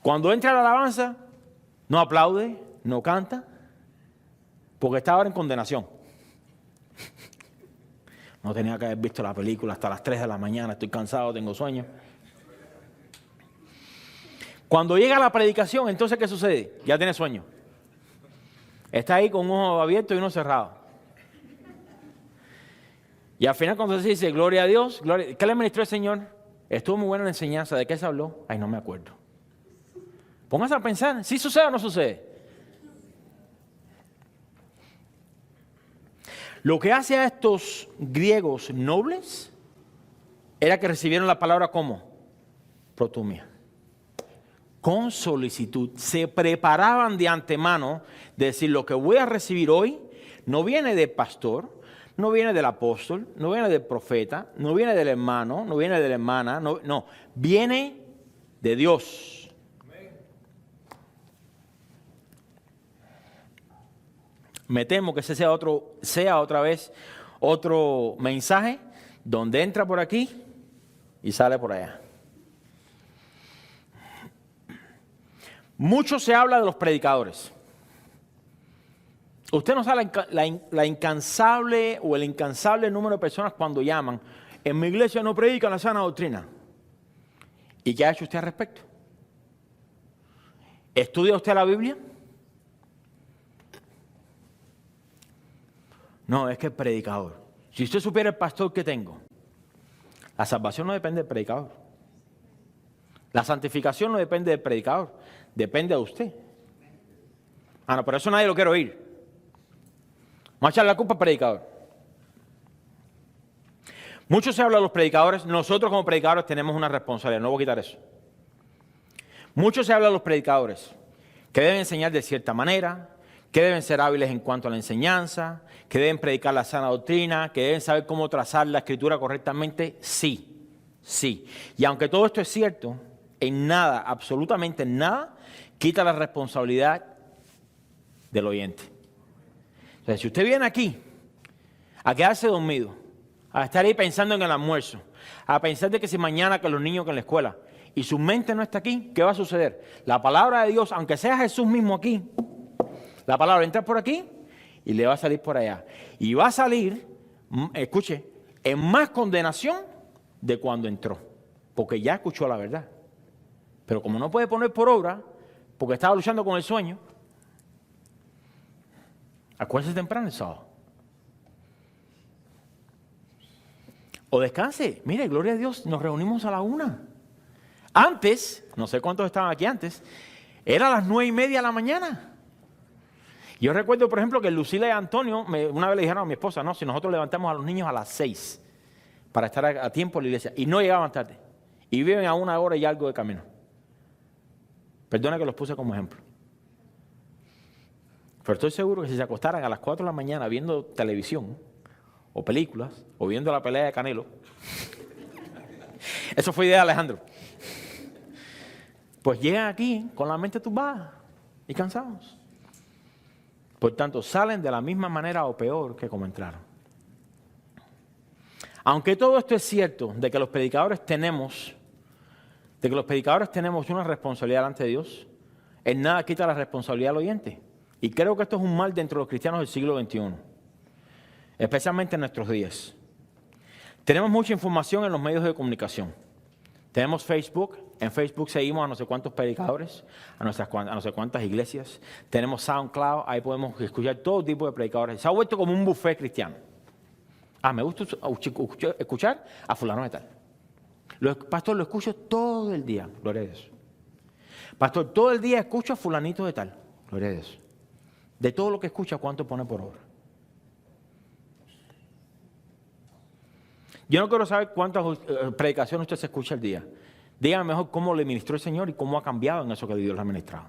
Cuando entra a la alabanza, no aplaude, no canta, porque está ahora en condenación. No tenía que haber visto la película hasta las 3 de la mañana, estoy cansado, tengo sueño. Cuando llega la predicación, entonces ¿qué sucede? Ya tiene sueño. Está ahí con un ojo abierto y uno cerrado. Y al final cuando se dice, gloria a Dios, gloria, ¿qué le ministró el Señor? Estuvo muy buena la enseñanza, ¿de qué se habló? Ay, no me acuerdo. Póngase a pensar, ¿sí sucede o no sucede? Lo que hace a estos griegos nobles era que recibieron la palabra como protumia, con solicitud. Se preparaban de antemano de decir, lo que voy a recibir hoy no viene del pastor, no viene del apóstol, no viene del profeta, no viene del hermano, no viene de la hermana, no, viene de Dios. Me temo que ese sea otra vez otro mensaje donde entra por aquí y sale por allá. Mucho se habla de los predicadores. Usted no sabe la incansable o el incansable número de personas cuando llaman, en mi iglesia no predican la sana doctrina. ¿Y qué ha hecho usted al respecto? ¿Estudia usted la Biblia? No, es que el predicador. Si usted supiera el pastor que tengo, la salvación no depende del predicador. La santificación no depende del predicador, depende de usted. Ah, no, por eso nadie lo quiere oír. Vamos a echar la culpa al predicador. Mucho se habla de los predicadores. Nosotros como predicadores tenemos una responsabilidad, no voy a quitar eso. Mucho se habla de los predicadores, que deben enseñar de cierta manera, que deben ser hábiles en cuanto a la enseñanza, que deben predicar la sana doctrina, que deben saber cómo trazar la escritura correctamente. Sí, sí. Y aunque todo esto es cierto, en nada, absolutamente en nada, quita la responsabilidad del oyente. Entonces, si usted viene aquí a quedarse dormido, a estar ahí pensando en el almuerzo, a pensar de que si mañana que los niños que en la escuela, y su mente no está aquí, ¿qué va a suceder? La palabra de Dios, aunque sea Jesús mismo aquí, la palabra entra por aquí y le va a salir por allá. Y va a salir, escuche, en más condenación de cuando entró. Porque ya escuchó la verdad. Pero como no puede poner por obra, porque estaba luchando con el sueño, acuérdese temprano el sábado. O descanse. Mire, gloria a Dios, nos reunimos a la 1. Antes, no sé cuántos estaban aquí antes, era a las 9:30 de la mañana. Yo recuerdo, por ejemplo, que Lucila y Antonio una vez le dijeron a mi esposa, no, si nosotros levantamos a los niños a las 6 para estar a tiempo en la iglesia, y no llegaban tarde, y viven a 1 hora y algo de camino. Perdona que los puse como ejemplo. Pero estoy seguro que si se acostaran a las 4 de la mañana viendo televisión, o películas, o viendo la pelea de Canelo, eso fue idea de Alejandro, pues llegan aquí con la mente turbada y cansados. Por tanto, salen de la misma manera o peor que como entraron. Aunque todo esto es cierto, de que los predicadores tenemos una responsabilidad delante de Dios, en nada quita la responsabilidad al oyente. Y creo que esto es un mal dentro de los cristianos del siglo XXI, especialmente en nuestros días. Tenemos mucha información en los medios de comunicación. Tenemos Facebook. En Facebook seguimos a no sé cuántos predicadores, a no sé cuántas iglesias. Tenemos SoundCloud, ahí podemos escuchar todo tipo de predicadores. Se ha vuelto como un buffet cristiano. Me gusta escuchar a fulano de tal. Pastor, lo escucho todo el día, gloria a Dios. Pastor, todo el día escucho a fulanito de tal, gloria a Dios. De todo lo que escucha, ¿cuánto pone por obra? Yo no quiero saber cuántas predicaciones usted se escucha al día. Dígame mejor cómo le ministró el Señor y cómo ha cambiado en eso que Dios le ha ministrado.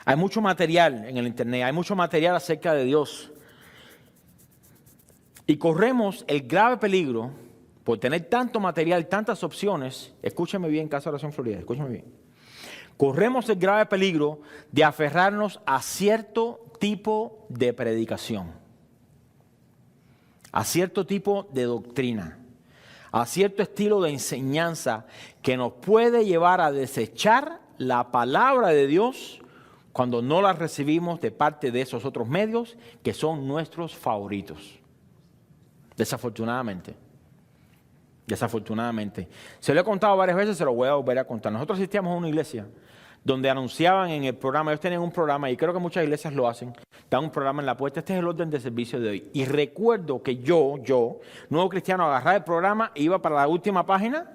Hay mucho material en el internet, hay mucho material acerca de Dios. Y corremos el grave peligro por tener tanto material, tantas opciones. Escúcheme bien, Casa de Oración Florida, escúcheme bien. Corremos el grave peligro de aferrarnos a cierto tipo de predicación, a cierto tipo de doctrina, a cierto estilo de enseñanza que nos puede llevar a desechar la palabra de Dios cuando no la recibimos de parte de esos otros medios que son nuestros favoritos. Desafortunadamente. Se lo he contado varias veces, se lo voy a volver a contar. Nosotros asistíamos a una iglesia donde anunciaban en el programa, ellos tenían un programa, y creo que muchas iglesias lo hacen, dan un programa en la puerta, este es el orden de servicio de hoy. Y recuerdo que yo, nuevo cristiano, agarraba el programa e iba para la última página,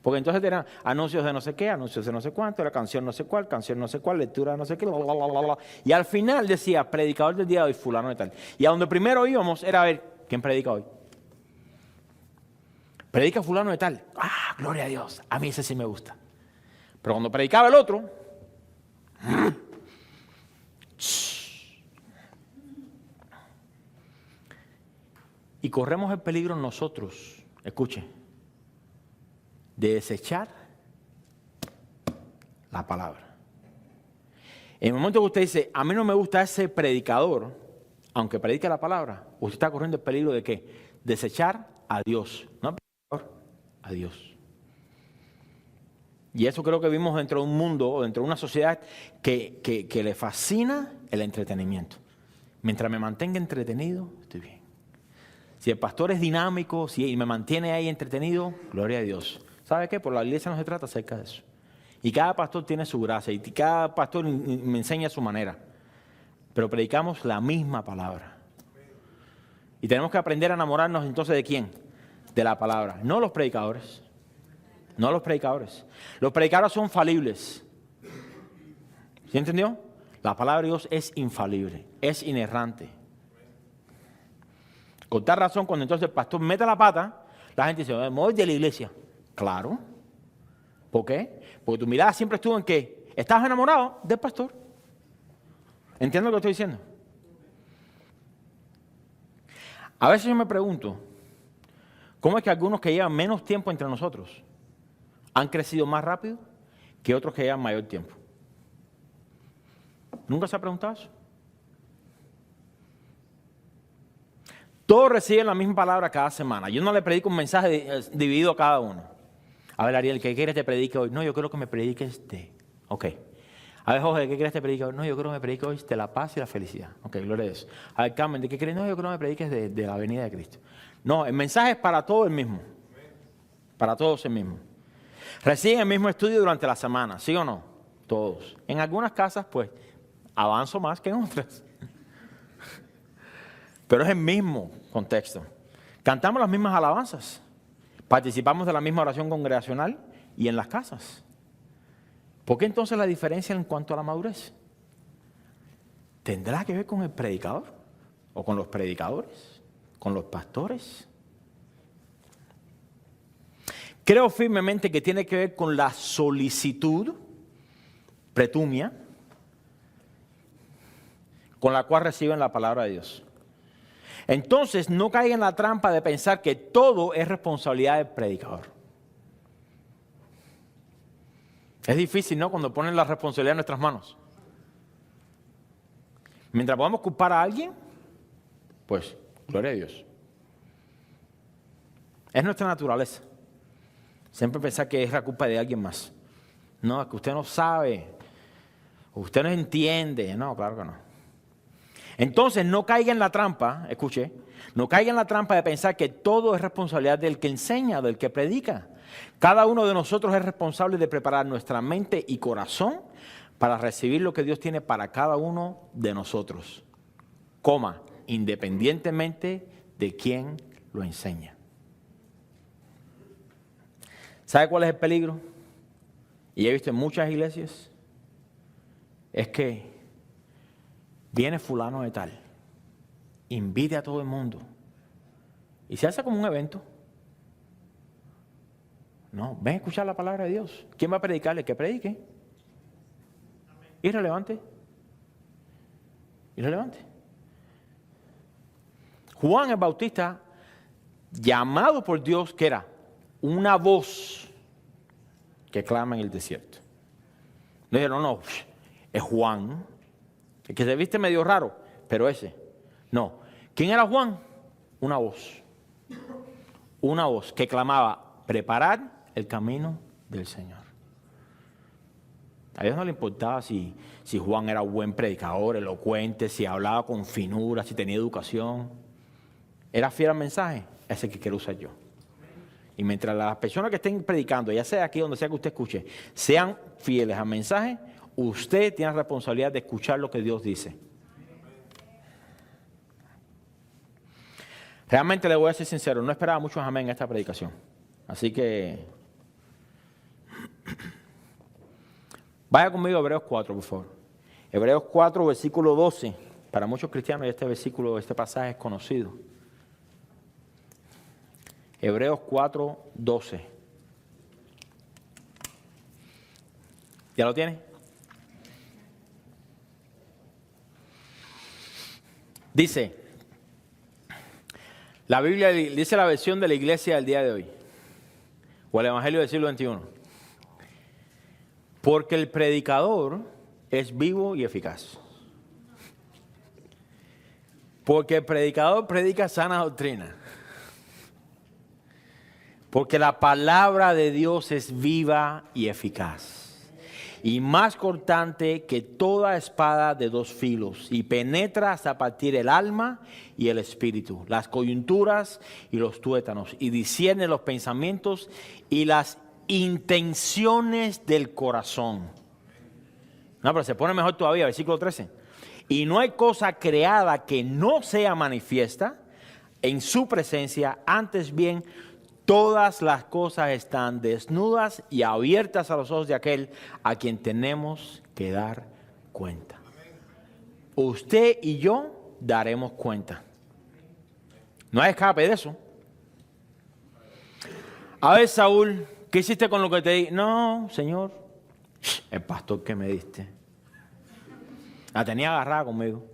porque entonces eran anuncios de no sé qué, anuncios de no sé cuánto, era canción no sé cuál, lectura de no sé qué, bla, bla, bla, bla. Y al final decía, predicador del día de hoy, fulano de tal. Y a donde primero íbamos era a ver, ¿quién predica hoy? Predica fulano de tal. Gloria a Dios, a mí ese sí me gusta. Pero cuando predicaba el otro, y corremos el peligro nosotros, escuche, de desechar la palabra. En el momento que usted dice, a mí no me gusta ese predicador, aunque predique la palabra, usted está corriendo el peligro de ¿qué? Desechar a Dios, no al predicador, a Dios. Y eso creo que vivimos dentro de un mundo, dentro de una sociedad que le fascina el entretenimiento. Mientras me mantenga entretenido, estoy bien. Si el pastor es dinámico, si me mantiene ahí entretenido, gloria a Dios. ¿Sabe qué? Por la iglesia no se trata acerca de eso. Y cada pastor tiene su gracia y cada pastor me enseña a su manera. Pero predicamos la misma palabra. Y tenemos que aprender a enamorarnos entonces ¿de quién? De la palabra, no los predicadores. No los predicadores. Los predicadores son falibles. ¿Sí entendió? La palabra de Dios es infalible, es inerrante. Con tal razón, cuando entonces el pastor mete la pata, la gente dice, me voy de la iglesia. Claro. ¿Por qué? Porque tu mirada siempre estuvo en que estabas enamorado del pastor. ¿Entiendes lo que estoy diciendo? A veces yo me pregunto, ¿cómo es que algunos que llevan menos tiempo entre nosotros han crecido más rápido que otros que llevan mayor tiempo? ¿Nunca se ha preguntado eso? Todos reciben la misma palabra cada semana. Yo no le predico un mensaje dividido a cada uno. A ver, Ariel, ¿qué quieres que te predique hoy? No, yo creo que me prediques de... Ok. A ver, Jorge, ¿qué quieres que te predique hoy? No, yo creo que me predique hoy de la paz y la felicidad. Ok, gloria a Dios. A ver, Carmen, ¿de qué quieres? No, yo creo que me prediques de la venida de Cristo. No, el mensaje es para todos el mismo. Para todos el mismo. Reciben el mismo estudio durante la semana, ¿sí o no? Todos. En algunas casas, pues, avanzo más que en otras. Pero es el mismo contexto. Cantamos las mismas alabanzas. Participamos de la misma oración congregacional y en las casas. ¿Por qué entonces la diferencia en cuanto a la madurez? ¿Tendrá que ver con el predicador? ¿O con los predicadores? ¿Con los pastores? Creo firmemente que tiene que ver con la solicitud, pretumia, con la cual reciben la palabra de Dios. Entonces, no caigan en la trampa de pensar que todo es responsabilidad del predicador. Es difícil, ¿no?, cuando ponen la responsabilidad en nuestras manos. Mientras podamos culpar a alguien, pues, gloria a Dios. Es nuestra naturaleza. Siempre pensar que es la culpa de alguien más. No, es que usted no sabe, usted no entiende. No, claro que no. Entonces, no caiga en la trampa, escuche, no caiga en la trampa de pensar que todo es responsabilidad del que enseña, del que predica. Cada uno de nosotros es responsable de preparar nuestra mente y corazón para recibir lo que Dios tiene para cada uno de nosotros, independientemente de quién lo enseña. ¿Sabe cuál es el peligro? Y he visto en muchas iglesias, es que viene fulano de tal, invite a todo el mundo y se hace como un evento. No, ven a escuchar la palabra de Dios. ¿Quién va a predicarle? Que predique. Irrelevante. Irrelevante. Juan el Bautista, llamado por Dios, que era una voz que clama en el desierto. No dijeron, no, es Juan, el que se viste medio raro, pero ese. No. ¿Quién era Juan? Una voz. Una voz que clamaba, preparad el camino del Señor. A Dios no le importaba si Juan era un buen predicador, elocuente, si hablaba con finura, si tenía educación. Era fiel al mensaje, ese que quiero usar yo. Y mientras las personas que estén predicando, ya sea aquí donde sea que usted escuche, sean fieles al mensaje, usted tiene la responsabilidad de escuchar lo que Dios dice. Realmente le voy a ser sincero, no esperaba muchos amén en esta predicación. Así que vaya conmigo a Hebreos 4, por favor. Hebreos 4, versículo 12. Para muchos cristianos este pasaje es conocido. Hebreos 4, 12. ¿Ya lo tiene? Dice, la Biblia dice la versión de la iglesia del día de hoy, o el Evangelio del siglo XXI. Porque el predicador es vivo y eficaz. Porque el predicador predica sana doctrina. Porque la palabra de Dios es viva y eficaz. Y más cortante que toda espada de dos filos. Y penetra hasta partir el alma y el espíritu, las coyunturas y los tuétanos. Y discierne los pensamientos y las intenciones del corazón. No, pero se pone mejor todavía, versículo 13. Y no hay cosa creada que no sea manifiesta en su presencia, antes bien, todas las cosas están desnudas y abiertas a los ojos de aquel a quien tenemos que dar cuenta. Usted y yo daremos cuenta. No hay escape de eso. A ver, Saúl, ¿qué hiciste con lo que te di? No, Señor, el pastor que me diste. La tenía agarrada conmigo.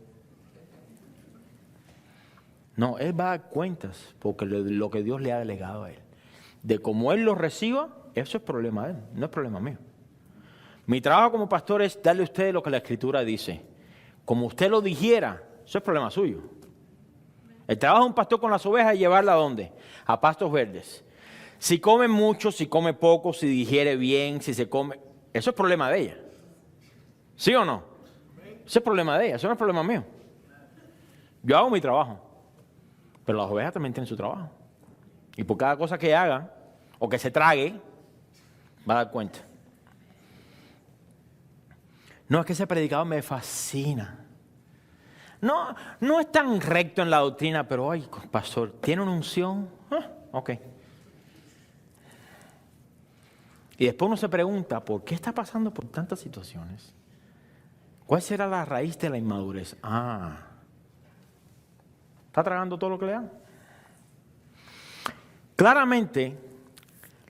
No, él va a dar cuentas porque lo que Dios le ha delegado a él. De cómo él lo reciba, eso es problema de él, no es problema mío. Mi trabajo como pastor es darle a usted lo que la Escritura dice. Como usted lo dijera, eso es problema suyo. El trabajo de un pastor con las ovejas es llevarla ¿a dónde? A pastos verdes. Si come mucho, si come poco, si digiere bien, si se come... Eso es problema de ella. ¿Sí o no? Ese es problema de ella, eso no es problema mío. Yo hago mi trabajo. Pero las ovejas también tienen su trabajo. Y por cada cosa que haga o que se trague, va a dar cuenta. No, es que ese predicador me fascina. No es tan recto en la doctrina, pero, ay, pastor, ¿tiene una unción? Ok. Y después uno se pregunta, ¿por qué está pasando por tantas situaciones? ¿Cuál será la raíz de la inmadurez? ¿Está tragando todo lo que le dan? Claramente,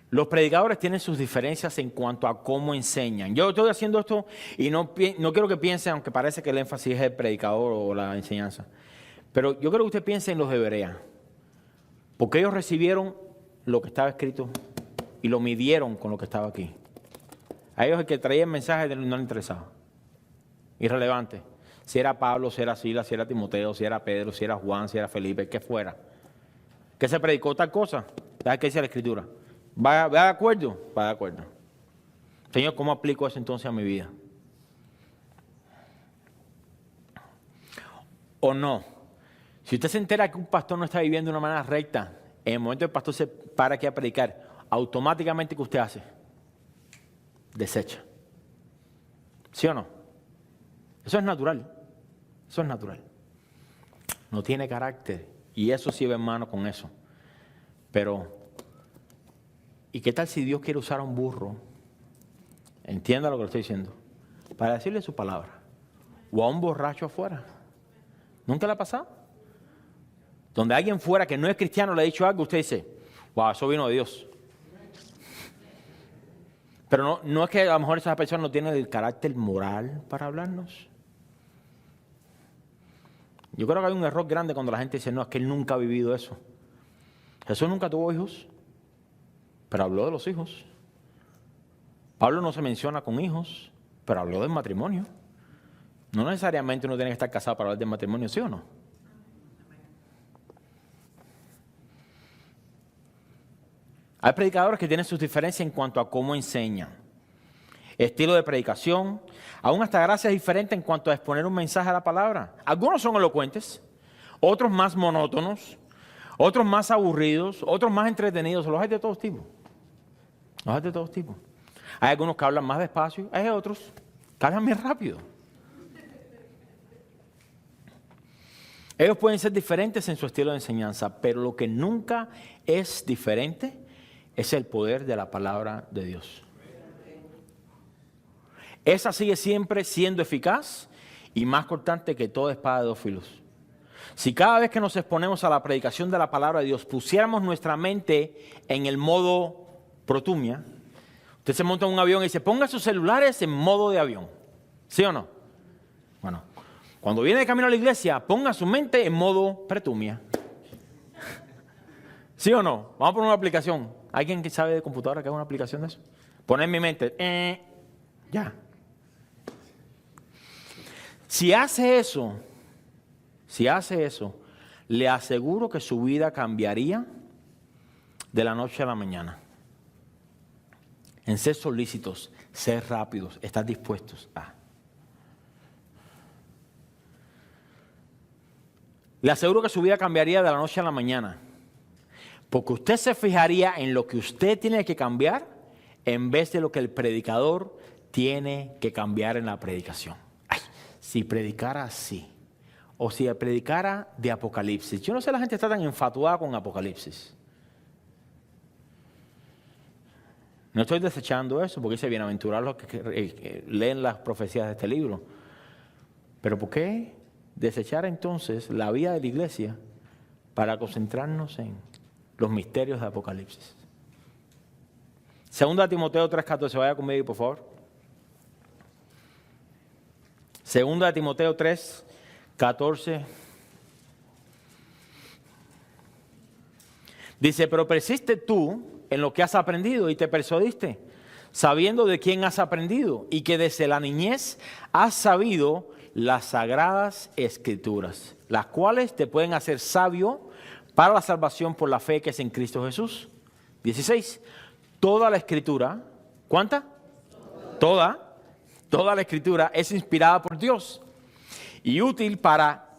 los predicadores tienen sus diferencias en cuanto a cómo enseñan. Yo estoy haciendo esto y no quiero que piensen, aunque parece que el énfasis es el predicador o la enseñanza, pero yo quiero que usted piense en los de Berea, porque ellos recibieron lo que estaba escrito y lo midieron con lo que estaba aquí. A ellos el que traía el mensaje no les interesaba. Irrelevante. Si era Pablo, si era Silas, si era Timoteo, si era Pedro, si era Juan, si era Felipe, que fuera. Que se predicó tal cosa. ¿Sabes qué dice la Escritura? ¿Va de acuerdo? Va de acuerdo. Señor, ¿cómo aplico eso entonces a mi vida? ¿O no? Si usted se entera que un pastor no está viviendo de una manera recta, en el momento que el pastor se para aquí a predicar, automáticamente, ¿qué usted hace? Desecha. ¿Sí o no? Eso es natural. Eso es natural. No tiene carácter. Y eso sí va en mano con eso. Pero, ¿y qué tal si Dios quiere usar a un burro? Entienda lo que le estoy diciendo. Para decirle su palabra. O a un borracho afuera. ¿Nunca le ha pasado? Donde alguien fuera que no es cristiano le ha dicho algo, usted dice, wow, eso vino de Dios. Pero no es que a lo mejor esa persona no tiene el carácter moral para hablarnos. Yo creo que hay un error grande cuando la gente dice, no, es que él nunca ha vivido eso. Jesús nunca tuvo hijos, pero habló de los hijos. Pablo no se menciona con hijos, pero habló del matrimonio. No necesariamente uno tiene que estar casado para hablar del matrimonio, ¿sí o no? Hay predicadores que tienen sus diferencias en cuanto a cómo enseñan. Estilo de predicación, aún hasta gracias diferentes en cuanto a exponer un mensaje a la palabra. Algunos son elocuentes, otros más monótonos, otros más aburridos, otros más entretenidos. Los hay de todos tipos. Los hay de todos tipos. Hay algunos que hablan más despacio, hay otros que hablan bien rápido. Ellos pueden ser diferentes en su estilo de enseñanza, pero lo que nunca es diferente es el poder de la palabra de Dios. Esa sigue siempre siendo eficaz y más cortante que toda espada de dos filos. Si cada vez que nos exponemos a la predicación de la palabra de Dios pusiéramos nuestra mente en el modo protumia, usted se monta en un avión y dice, ponga sus celulares en modo de avión. ¿Sí o no? Bueno, cuando viene de camino a la iglesia, ponga su mente en modo pretumia. ¿Sí o no? Vamos a poner una aplicación. ¿Alguien que sabe de computadora que haga una aplicación de eso? Poner en mi mente, ya. Si hace eso, le aseguro que su vida cambiaría de la noche a la mañana. En ser solícitos, ser rápidos, estar dispuestos a. Le aseguro que su vida cambiaría de la noche a la mañana. Porque usted se fijaría en lo que usted tiene que cambiar en vez de lo que el predicador tiene que cambiar en la predicación. Ay, si predicara así, o si predicara de Apocalipsis. Yo no sé, la gente está tan enfatuada con Apocalipsis. No estoy desechando eso, porque dice bienaventurados los que leen las profecías de este libro. Pero ¿por qué desechar entonces la vida de la iglesia para concentrarnos en los misterios de Apocalipsis? Segunda Timoteo 3:14, vaya conmigo por favor. Segunda Timoteo 3:14. Dice, pero persiste tú en lo que has aprendido y te persuadiste, sabiendo de quién has aprendido y que desde la niñez has sabido las sagradas escrituras, las cuales te pueden hacer sabio para la salvación por la fe que es en Cristo Jesús. 16. Toda la escritura, ¿cuánta? Toda la escritura es inspirada por Dios y útil para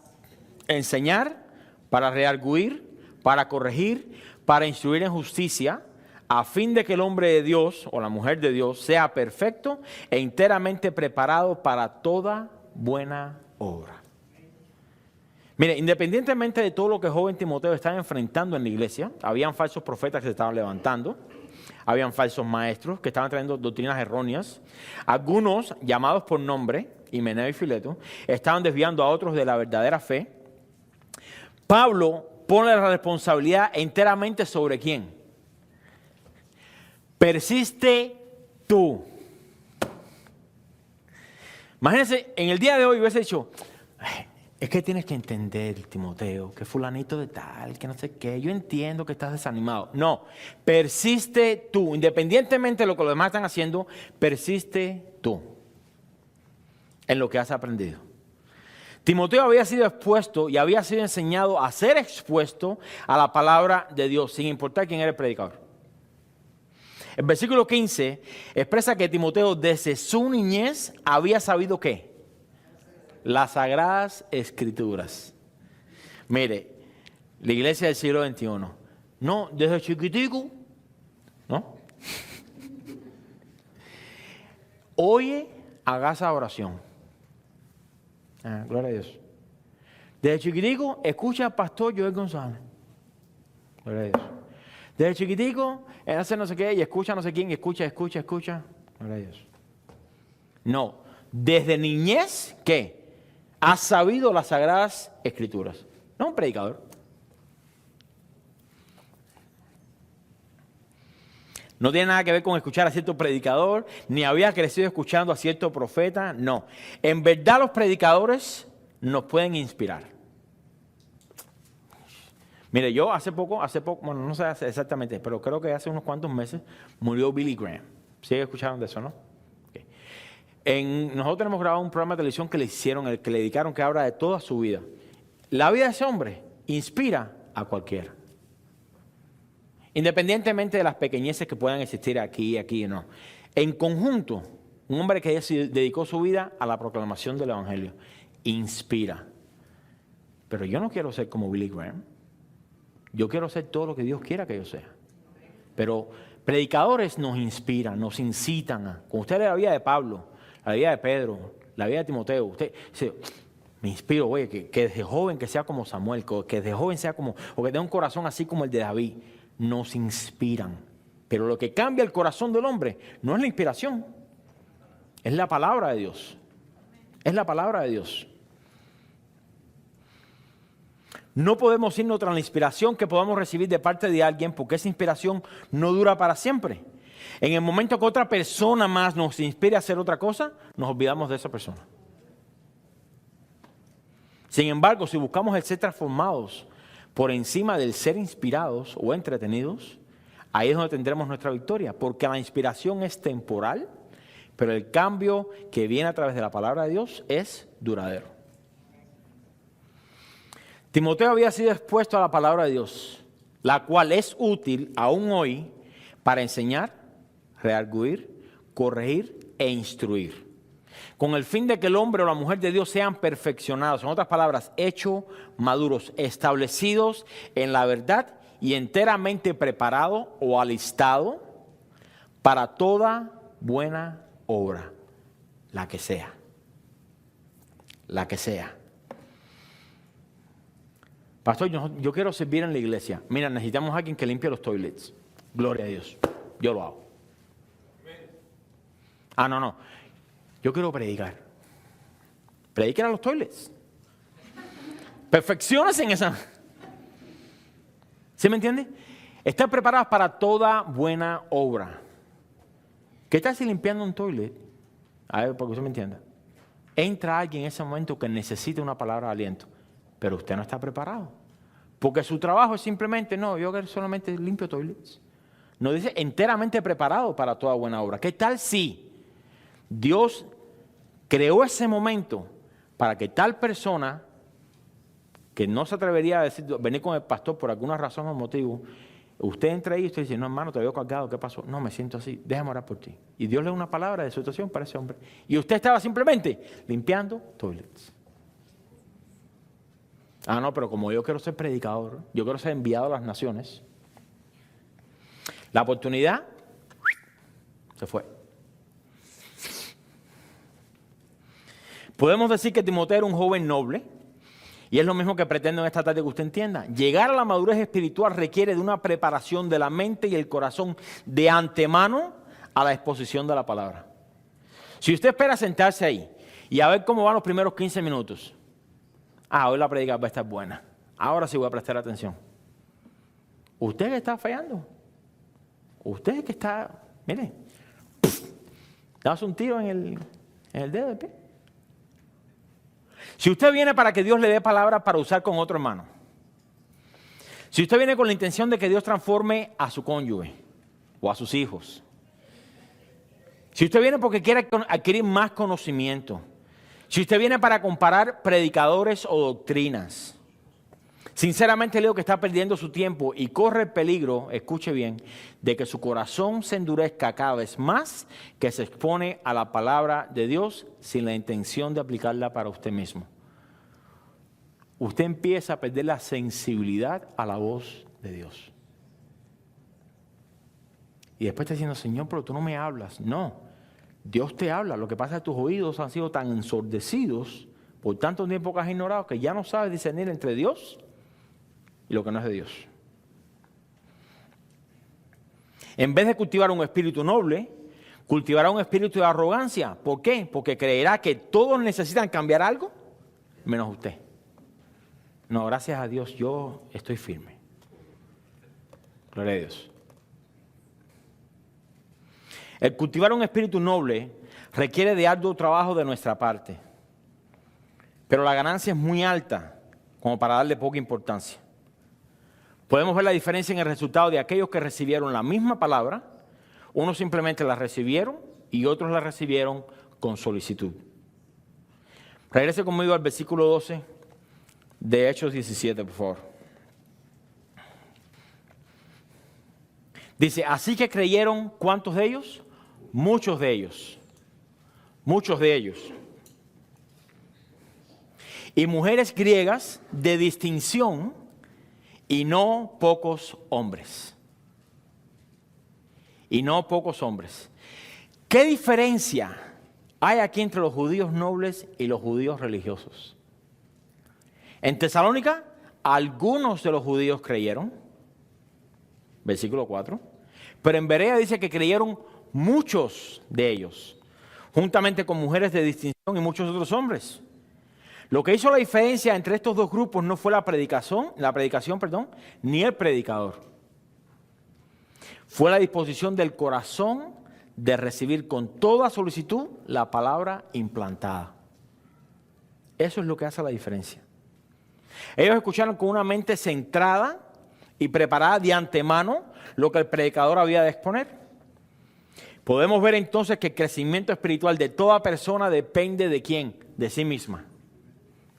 enseñar, para redarguir, para corregir, para instruir en justicia, a fin de que el hombre de Dios o la mujer de Dios sea perfecto e enteramente preparado para toda buena obra. Mire, independientemente de todo lo que el joven Timoteo estaba enfrentando en la iglesia, habían falsos profetas que se estaban levantando, habían falsos maestros que estaban trayendo doctrinas erróneas, algunos llamados por nombre, Himeneo y Fileto, estaban desviando a otros de la verdadera fe, Pablo pone la responsabilidad enteramente sobre ¿quién? Persiste tú. Imagínense, en el día de hoy hubiese dicho, es que tienes que entender, Timoteo, que fulanito de tal, que no sé qué, yo entiendo que estás desanimado. No, persiste tú, independientemente de lo que los demás están haciendo, persiste tú en lo que has aprendido. Timoteo había sido expuesto y había sido enseñado a ser expuesto a la palabra de Dios, sin importar quién era el predicador. El versículo 15 expresa que Timoteo desde su niñez había sabido ¿qué? Las Sagradas Escrituras. Mire, la iglesia del siglo XXI, no, desde chiquitico, ¿no? Oye, haga esa oración. Gloria a Dios. Desde chiquitico, escucha al pastor Joel González. Gloria a Dios. Desde chiquitico, hace no sé qué, y escucha no sé quién, y escucha. Gloria a Dios. No, desde niñez, ¿qué? Has sabido las Sagradas Escrituras. No un predicador. No tiene nada que ver con escuchar a cierto predicador, ni había crecido escuchando a cierto profeta, no. En verdad los predicadores nos pueden inspirar. Mire, yo hace poco, bueno, no sé exactamente, pero creo que hace unos cuantos meses murió Billy Graham. ¿Sí escucharon de eso, no? Okay. Nosotros hemos grabado un programa de televisión que le hicieron, el que le dedicaron, que habla de toda su vida. La vida de ese hombre inspira a cualquiera. Independientemente de las pequeñeces que puedan existir aquí y no. En conjunto, un hombre que dedicó su vida a la proclamación del Evangelio, inspira. Pero yo no quiero ser como Billy Graham. Yo quiero ser todo lo que Dios quiera que yo sea. Pero predicadores nos inspiran, nos incitan. Cuando usted lee la vida de Pablo, la vida de Pedro, la vida de Timoteo, usted dice, me inspiro, oye, que desde joven que sea como Samuel, que desde joven sea como, o que tenga un corazón así como el de David. Nos inspiran. Pero lo que cambia el corazón del hombre no es la inspiración, es la palabra de Dios. Es la palabra de Dios. No podemos irnos tras la inspiración que podamos recibir de parte de alguien, porque esa inspiración no dura para siempre. En el momento que otra persona más nos inspire a hacer otra cosa, nos olvidamos de esa persona. Sin embargo, si buscamos el ser transformados por encima del ser inspirados o entretenidos, ahí es donde tendremos nuestra victoria, porque la inspiración es temporal, pero el cambio que viene a través de la palabra de Dios es duradero. Timoteo había sido expuesto a la palabra de Dios, la cual es útil aún hoy para enseñar, redarguir, corregir e instruir, con el fin de que el hombre o la mujer de Dios sean perfeccionados, en otras palabras, hechos maduros, establecidos en la verdad y enteramente preparados o alistados para toda buena obra, la que sea. La que sea. Pastor, yo quiero servir en la iglesia. Mira, necesitamos a alguien que limpie los toilets. Gloria a Dios. Yo lo hago. No. Yo quiero predicar. Prediquen a los toilets. Perfecciónense en esa. ¿Sí me entiende? Están preparados para toda buena obra. ¿Qué tal si limpiando un toilet? A ver, porque usted me entienda. Entra alguien en ese momento que necesita una palabra de aliento, pero usted no está preparado. Porque su trabajo es simplemente, yo solamente limpio toilets. No dice enteramente preparado para toda buena obra. ¿Qué tal si Dios creó ese momento para que tal persona que no se atrevería a venir con el pastor por alguna razón o motivo, usted entra ahí y usted dice, no hermano, te veo cargado, ¿qué pasó? No, me siento así, déjame orar por ti. Y Dios le da una palabra de situación para ese hombre. Y usted estaba simplemente limpiando toilets. No, pero como yo quiero ser predicador, yo quiero ser enviado a las naciones, la oportunidad se fue. Podemos decir que Timoteo era un joven noble, y es lo mismo que pretendo en esta tarde que usted entienda. Llegar a la madurez espiritual requiere de una preparación de la mente y el corazón de antemano a la exposición de la palabra. Si usted espera sentarse ahí y a ver cómo van los primeros 15 minutos. Hoy la prédica va a estar buena. Ahora sí voy a prestar atención. Usted que está fallando. Usted que está, mire, das un tiro en el dedo del pie. Si usted viene para que Dios le dé palabras para usar con otro hermano, si usted viene con la intención de que Dios transforme a su cónyuge o a sus hijos, si usted viene porque quiere adquirir más conocimiento, si usted viene para comparar predicadores o doctrinas, sinceramente le digo que está perdiendo su tiempo y corre el peligro, escuche bien, de que su corazón se endurezca cada vez más, que se expone a la palabra de Dios sin la intención de aplicarla para usted mismo. Usted empieza a perder la sensibilidad a la voz de Dios. Y después está diciendo, Señor, pero tú no me hablas. No, Dios te habla. Lo que pasa es que tus oídos han sido tan ensordecidos por tanto tiempo que has ignorado que ya no sabes discernir entre Dios y lo que no es de Dios. En vez de cultivar un espíritu noble, cultivará un espíritu de arrogancia. ¿Por qué? Porque creerá que todos necesitan cambiar algo, menos usted. No, gracias a Dios, yo estoy firme. Gloria a Dios. El cultivar un espíritu noble requiere de arduo trabajo de nuestra parte, pero la ganancia es muy alta como para darle poca importancia. Podemos ver la diferencia en el resultado de aquellos que recibieron la misma palabra. Unos simplemente la recibieron y otros la recibieron con solicitud. Regrese conmigo al versículo 12 de Hechos 17, por favor. Dice, así que creyeron, ¿cuántos de ellos? Muchos de ellos. Muchos de ellos. Y mujeres griegas de distinción y no pocos hombres. Y no pocos hombres. ¿Qué diferencia hay aquí entre los judíos nobles y los judíos religiosos? En Tesalónica, algunos de los judíos creyeron. Versículo 4. Pero en Berea dice que creyeron muchos de ellos, juntamente con mujeres de distinción y muchos otros hombres. Lo que hizo la diferencia entre estos dos grupos no fue la predicación, ni el predicador. Fue la disposición del corazón de recibir con toda solicitud la palabra implantada. Eso es lo que hace la diferencia. Ellos escucharon con una mente centrada y preparada de antemano lo que el predicador había de exponer. Podemos ver entonces que el crecimiento espiritual de toda persona depende de ¿quién? De sí misma.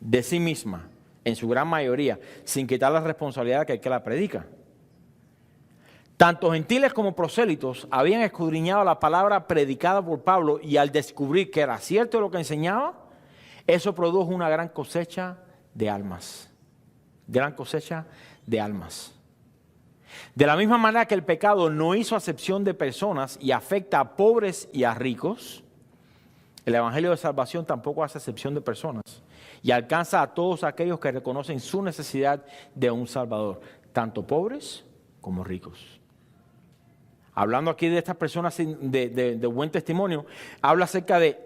De sí misma, en su gran mayoría, sin quitar la responsabilidad que la predica. Tanto gentiles como prosélitos habían escudriñado la palabra predicada por Pablo y al descubrir que era cierto lo que enseñaba, eso produjo una gran cosecha de almas. Gran cosecha de almas. De la misma manera que el pecado no hizo acepción de personas y afecta a pobres y a ricos, el Evangelio de Salvación tampoco hace acepción de personas y alcanza a todos aquellos que reconocen su necesidad de un Salvador, tanto pobres como ricos. Hablando aquí de estas personas de buen testimonio, habla acerca de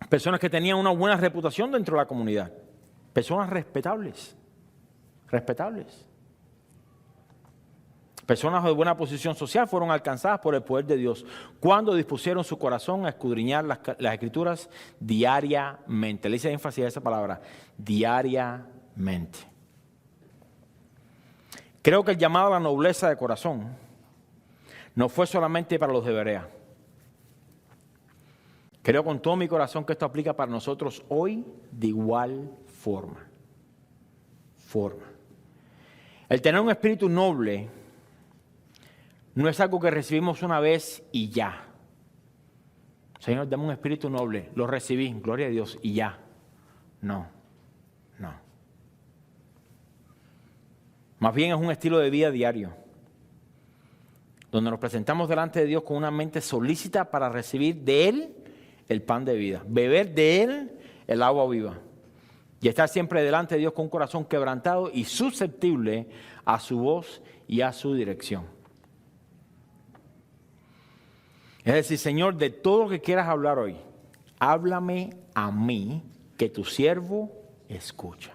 personas que tenían una buena reputación dentro de la comunidad, personas respetables. Personas de buena posición social fueron alcanzadas por el poder de Dios cuando dispusieron su corazón a escudriñar las Escrituras diariamente. Le hice énfasis a esa palabra, diariamente. Creo que el llamado a la nobleza de corazón no fue solamente para los de Berea. Creo con todo mi corazón que esto aplica para nosotros hoy de igual forma. El tener un espíritu noble no es algo que recibimos una vez y ya. Señor, dame un espíritu noble. Lo recibí, gloria a Dios, y ya. No. Más bien es un estilo de vida diario, donde nos presentamos delante de Dios con una mente solícita para recibir de Él el pan de vida, beber de Él el agua viva y estar siempre delante de Dios con un corazón quebrantado y susceptible a su voz y a su dirección. Es decir, Señor, de todo lo que quieras hablar hoy, háblame a mí, que tu siervo escucha.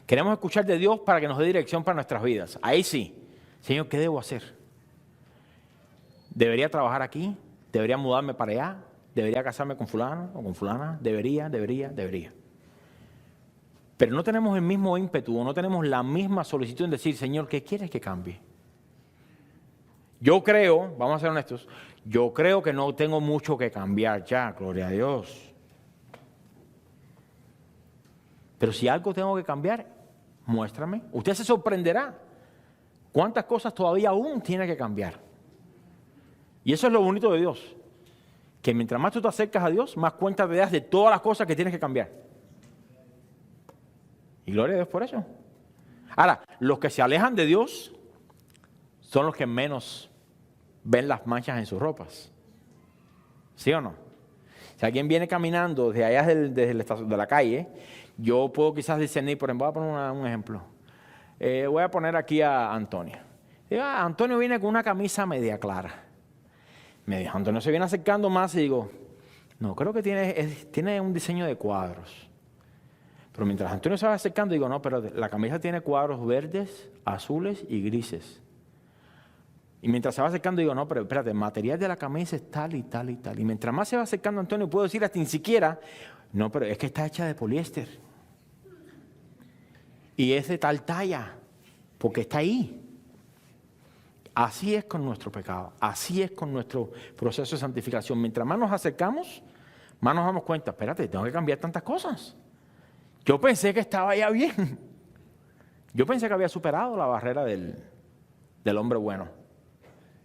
Queremos escuchar de Dios para que nos dé dirección para nuestras vidas. Ahí sí. Señor, ¿qué debo hacer? ¿Debería trabajar aquí? ¿Debería mudarme para allá? ¿Debería casarme con fulano o con fulana? Debería. Pero no tenemos el mismo ímpetu o no tenemos la misma solicitud en decir, Señor, ¿qué quieres que cambie? Yo creo, vamos a ser honestos, yo creo que no tengo mucho que cambiar ya, gloria a Dios. Pero si algo tengo que cambiar, muéstrame. Usted se sorprenderá cuántas cosas todavía aún tiene que cambiar. Y eso es lo bonito de Dios. Que mientras más tú te acercas a Dios, más cuenta te das de todas las cosas que tienes que cambiar. Y gloria a Dios por eso. Ahora, los que se alejan de Dios son los que menos ven las manchas en sus ropas. ¿Sí o no? Si alguien viene caminando desde allá desde de la calle, yo puedo quizás discernir, por ejemplo, voy a poner un ejemplo. Voy a poner aquí a Antonio. Digo, Antonio viene con una camisa media clara. Me dijo, Antonio se viene acercando más y digo, no, creo que tiene un diseño de cuadros. Pero mientras Antonio se va acercando, digo, no, pero la camisa tiene cuadros verdes, azules y grises. Y mientras se va acercando, digo, no, pero espérate, el material de la camisa es tal y tal y tal. Y mientras más se va acercando Antonio, puedo decir hasta ni siquiera, no, pero es que está hecha de poliéster. Y es de tal talla, porque está ahí. Así es con nuestro pecado, así es con nuestro proceso de santificación. Mientras más nos acercamos, más nos damos cuenta, espérate, tengo que cambiar tantas cosas. Yo pensé que estaba ya bien. Yo pensé que había superado la barrera del hombre bueno.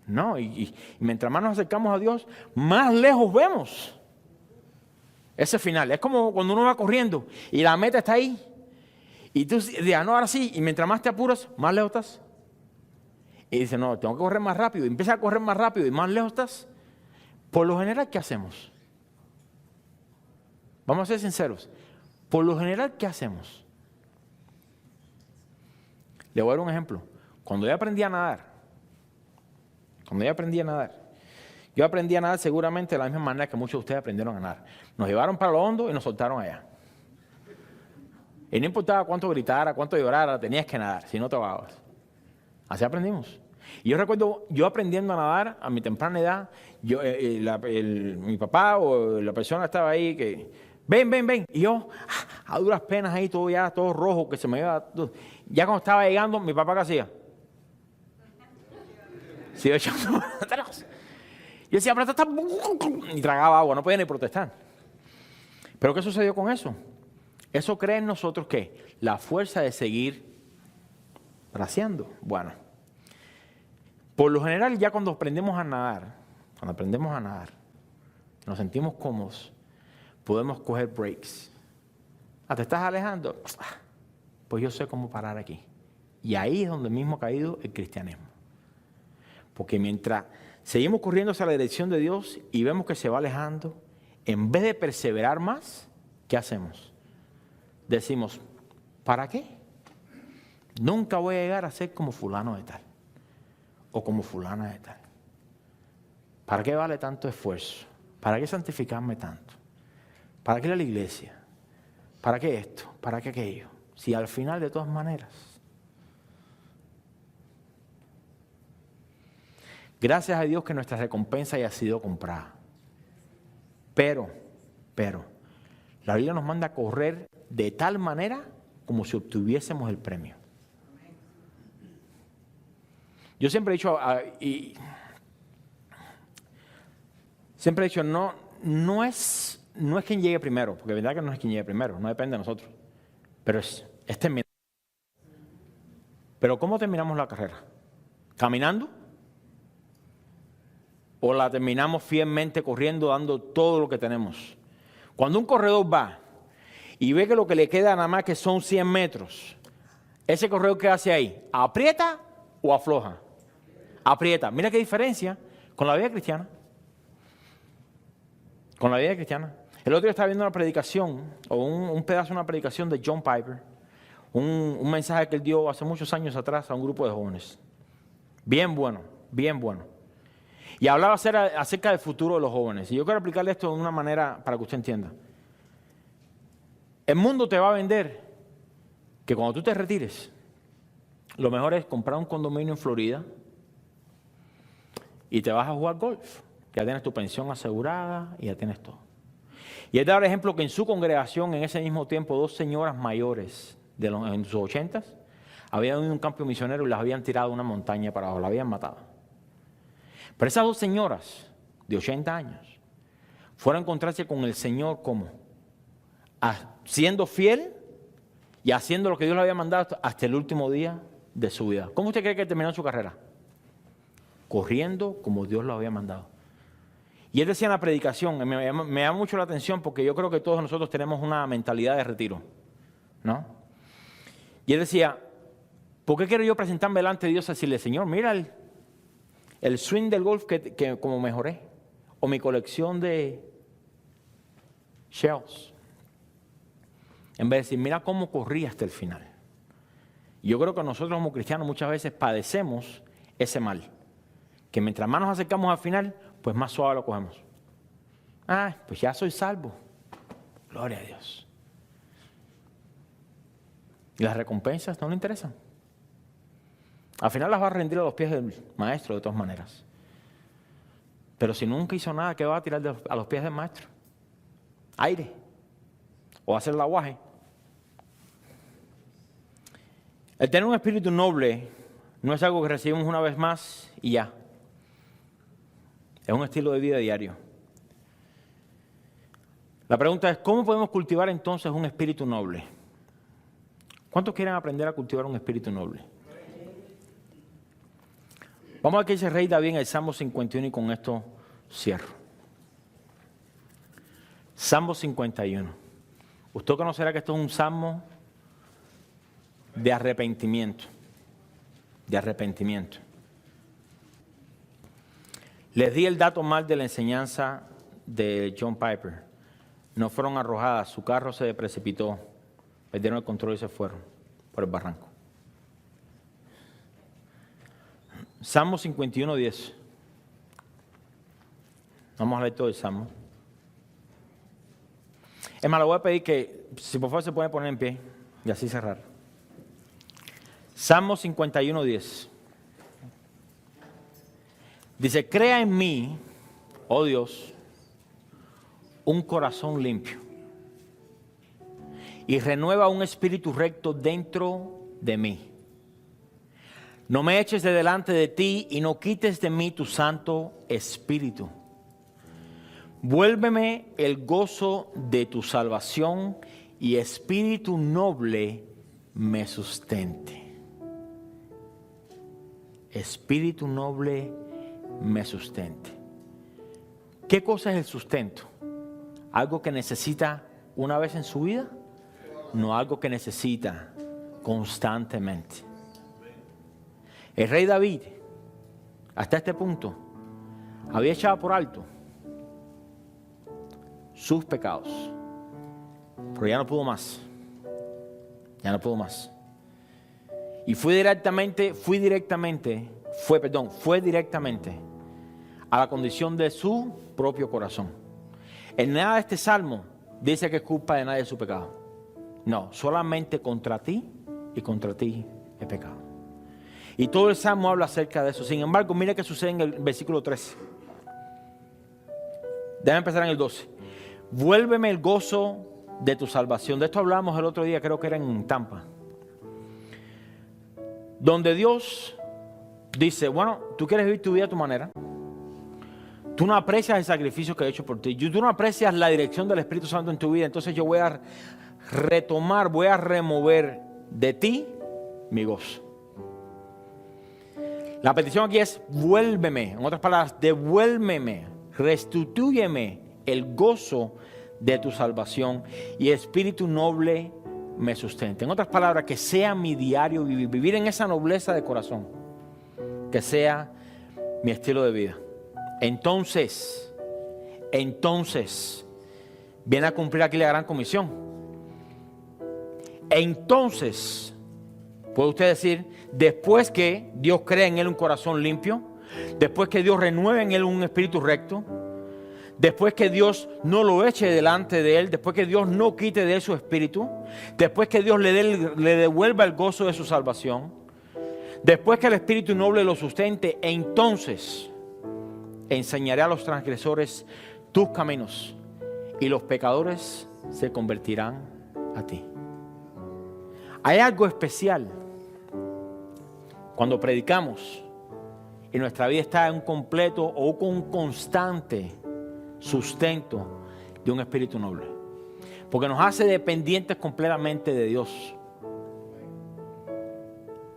No, y mientras más nos acercamos a Dios, más lejos vemos ese final. Es como cuando uno va corriendo y la meta está ahí. Y tú dices, no, ahora sí, y mientras más te apuras, más lejos estás. Y dice, no, tengo que correr más rápido. Y empieza a correr más rápido y más lejos estás. Por lo general, ¿qué hacemos? Vamos a ser sinceros. Por lo general, ¿qué hacemos? Le voy a dar un ejemplo. Cuando yo aprendí a nadar, yo aprendí a nadar seguramente de la misma manera que muchos de ustedes aprendieron a nadar. Nos llevaron para lo hondo y nos soltaron allá. Y no importaba cuánto gritara, cuánto llorara, tenías que nadar, si no te ahogabas. Así aprendimos. Y yo recuerdo, yo aprendiendo a nadar a mi temprana edad, mi papá o la persona estaba ahí que, ven. Y yo, a duras penas ahí, todo rojo, que se me iba. Ya cuando estaba llegando, mi papá, ¿qué hacía? Se iba echando para atrás. Yo decía, pero está. Y tragaba agua, no podía ni protestar. ¿Pero qué sucedió con eso? Eso crea en nosotros, ¿qué? La fuerza de seguir braceando. Bueno, por lo general ya cuando aprendemos a nadar, nos sentimos cómodos, podemos coger breaks. ¿Te estás alejando? Pues yo sé cómo parar aquí. Y ahí es donde mismo ha caído el cristianismo. Porque mientras seguimos corriendo hacia la dirección de Dios y vemos que se va alejando, en vez de perseverar más, ¿qué hacemos? Decimos, ¿para qué? Nunca voy a llegar a ser como fulano de tal o como fulana de tal. ¿Para qué vale tanto esfuerzo? ¿Para qué santificarme tanto? ¿Para qué ir a la iglesia? ¿Para qué esto? ¿Para qué aquello? Si al final de todas maneras. Gracias a Dios que nuestra recompensa haya sido comprada. Pero, la Biblia nos manda a correr de tal manera como si obtuviésemos el premio. Yo siempre he dicho, no es quien llegue primero, porque es verdad que no es quien llegue primero, no depende de nosotros, pero es terminar. Pero ¿cómo terminamos la carrera? ¿Caminando? ¿O la terminamos fielmente corriendo, dando todo lo que tenemos? Cuando un corredor va y ve que lo que le queda nada más que son 100 metros, ese corredor, ¿qué hace ahí? ¿Aprieta o afloja? Aprieta. Mira qué diferencia con la vida cristiana. El otro día estaba viendo una predicación, o un pedazo de una predicación de John Piper, un mensaje que él dio hace muchos años atrás a un grupo de jóvenes. Bien bueno. Y hablaba acerca del futuro de los jóvenes. Y yo quiero aplicarle esto de una manera para que usted entienda. El mundo te va a vender que cuando tú te retires, lo mejor es comprar un condominio en Florida y te vas a jugar golf. Ya tienes tu pensión asegurada y ya tienes todo. Y él da el ejemplo que en su congregación, en ese mismo tiempo, 2 señoras mayores en sus 80s habían ido a un campo misionero y las habían tirado a una montaña para abajo, las habían matado. Pero esas 2 señoras de 80 años fueron a encontrarse con el Señor como siendo fiel y haciendo lo que Dios le había mandado hasta el último día de su vida. ¿Cómo usted cree que terminó su carrera? Corriendo como Dios lo había mandado. Y él decía en la predicación, me llama mucho la atención porque yo creo que todos nosotros tenemos una mentalidad de retiro, ¿no? Y él decía, ¿por qué quiero yo presentarme delante de Dios y decirle, Señor, mira el swing del golf que como mejoré? O mi colección de shells. En vez de decir, mira cómo corrí hasta el final. Y yo creo que nosotros como cristianos muchas veces padecemos ese mal. Que mientras más nos acercamos al final, pues más suave lo cogemos. Pues ya soy salvo. Gloria a Dios. Y las recompensas no le interesan. Al final las va a rendir a los pies del maestro de todas maneras. Pero si nunca hizo nada, ¿qué va a tirar a los pies del maestro? Aire. O hacer el aguaje. El tener un espíritu noble no es algo que recibimos una vez más y ya. Es un estilo de vida diario. La pregunta es, ¿cómo podemos cultivar entonces un espíritu noble? ¿Cuántos quieren aprender a cultivar un espíritu noble? Vamos a ver qué dice el rey David en el Salmo 51 y con esto cierro. Salmo 51. Usted conocerá que esto es un salmo de arrepentimiento. De arrepentimiento. Les di el dato mal de la enseñanza de John Piper. No fueron arrojadas, su carro se precipitó, perdieron el control y se fueron por el barranco. Salmo 51, 10. Vamos a leer todo el Salmo. Es más, le voy a pedir que, si por favor se puede poner en pie y así cerrar. Salmo 51, 10. Dice, crea en mí, oh Dios, un corazón limpio y renueva un espíritu recto dentro de mí. No me eches de delante de ti y no quites de mí tu santo espíritu. Vuélveme el gozo de tu salvación y espíritu noble me sustente. Espíritu noble me sustente. ¿Qué cosa es el sustento? ¿Algo que necesita una vez en su vida? No, algo que necesita constantemente. El rey David, hasta este punto, había echado por alto sus pecados, pero ya no pudo más. Ya no pudo más. Y fue directamente a la condición de su propio corazón. En nada de este salmo dice que es culpa de nadie de su pecado. No, solamente contra ti y contra ti he pecado. Y todo el salmo habla acerca de eso. Sin embargo, mire qué sucede en el versículo 13. Déjame empezar en el 12. Vuélveme el gozo de tu salvación. De esto hablamos el otro día, creo que era en Tampa. Donde Dios dice, bueno, tú quieres vivir tu vida a tu manera. Tú no aprecias el sacrificio que he hecho por ti. Tú no aprecias la dirección del Espíritu Santo en tu vida. Entonces yo voy a retomar, voy a remover de ti mi gozo. La petición aquí es, vuélveme. En otras palabras, devuélveme, restitúyeme el gozo de tu salvación y espíritu noble me sustente. En otras palabras, que sea mi diario vivir en esa nobleza de corazón. Que sea mi estilo de vida. Entonces, viene a cumplir aquí la gran comisión. Entonces, puede usted decir, después que Dios crea en él un corazón limpio, después que Dios renueve en él un espíritu recto, después que Dios no lo eche delante de él, después que Dios no quite de él su espíritu, después que Dios le devuelva el gozo de su salvación, después que el espíritu noble lo sustente, entonces enseñaré a los transgresores tus caminos y los pecadores se convertirán a ti. Hay algo especial cuando predicamos y nuestra vida está en un completo o con un constante sustento de un espíritu noble, porque nos hace dependientes completamente de Dios.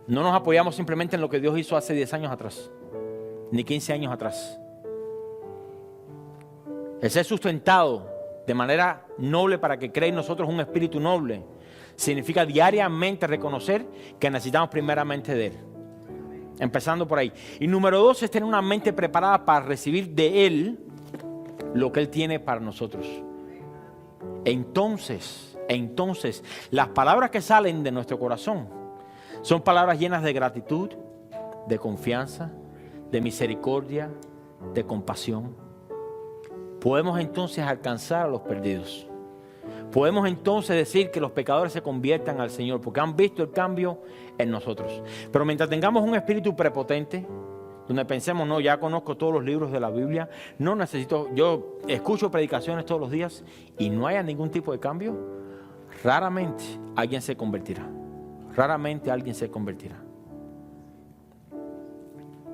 No nos apoyamos simplemente en lo que Dios hizo hace 10 años atrás, ni 15 años atrás. El ser sustentado de manera noble para que cree en nosotros un espíritu noble significa diariamente reconocer que necesitamos primeramente de Él. Empezando por ahí. Y número 2 es tener una mente preparada para recibir de Él lo que Él tiene para nosotros. Entonces, las palabras que salen de nuestro corazón son palabras llenas de gratitud, de confianza, de misericordia, de compasión. Podemos entonces alcanzar a los perdidos. Podemos entonces decir que los pecadores se conviertan al Señor porque han visto el cambio en nosotros. Pero mientras tengamos un espíritu prepotente, donde pensemos, no, ya conozco todos los libros de la Biblia, no necesito, yo escucho predicaciones todos los días y no haya ningún tipo de cambio, raramente alguien se convertirá. Raramente alguien se convertirá.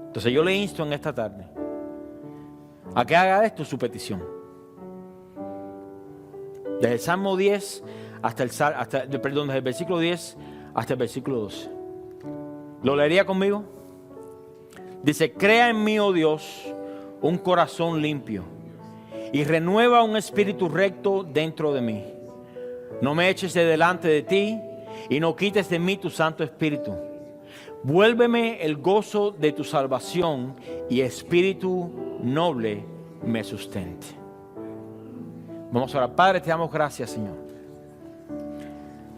Entonces yo le insto en esta tarde a que haga esto su petición. Desde el Salmo 10 desde el versículo 10 hasta el versículo 12. ¿Lo leería conmigo? Dice: crea en mí, oh Dios, un corazón limpio y renueva un espíritu recto dentro de mí. No me eches de delante de ti y no quites de mí tu Santo Espíritu. Vuélveme el gozo de tu salvación y espíritu noble me sustente. Vamos a orar. Padre, te damos gracias, Señor.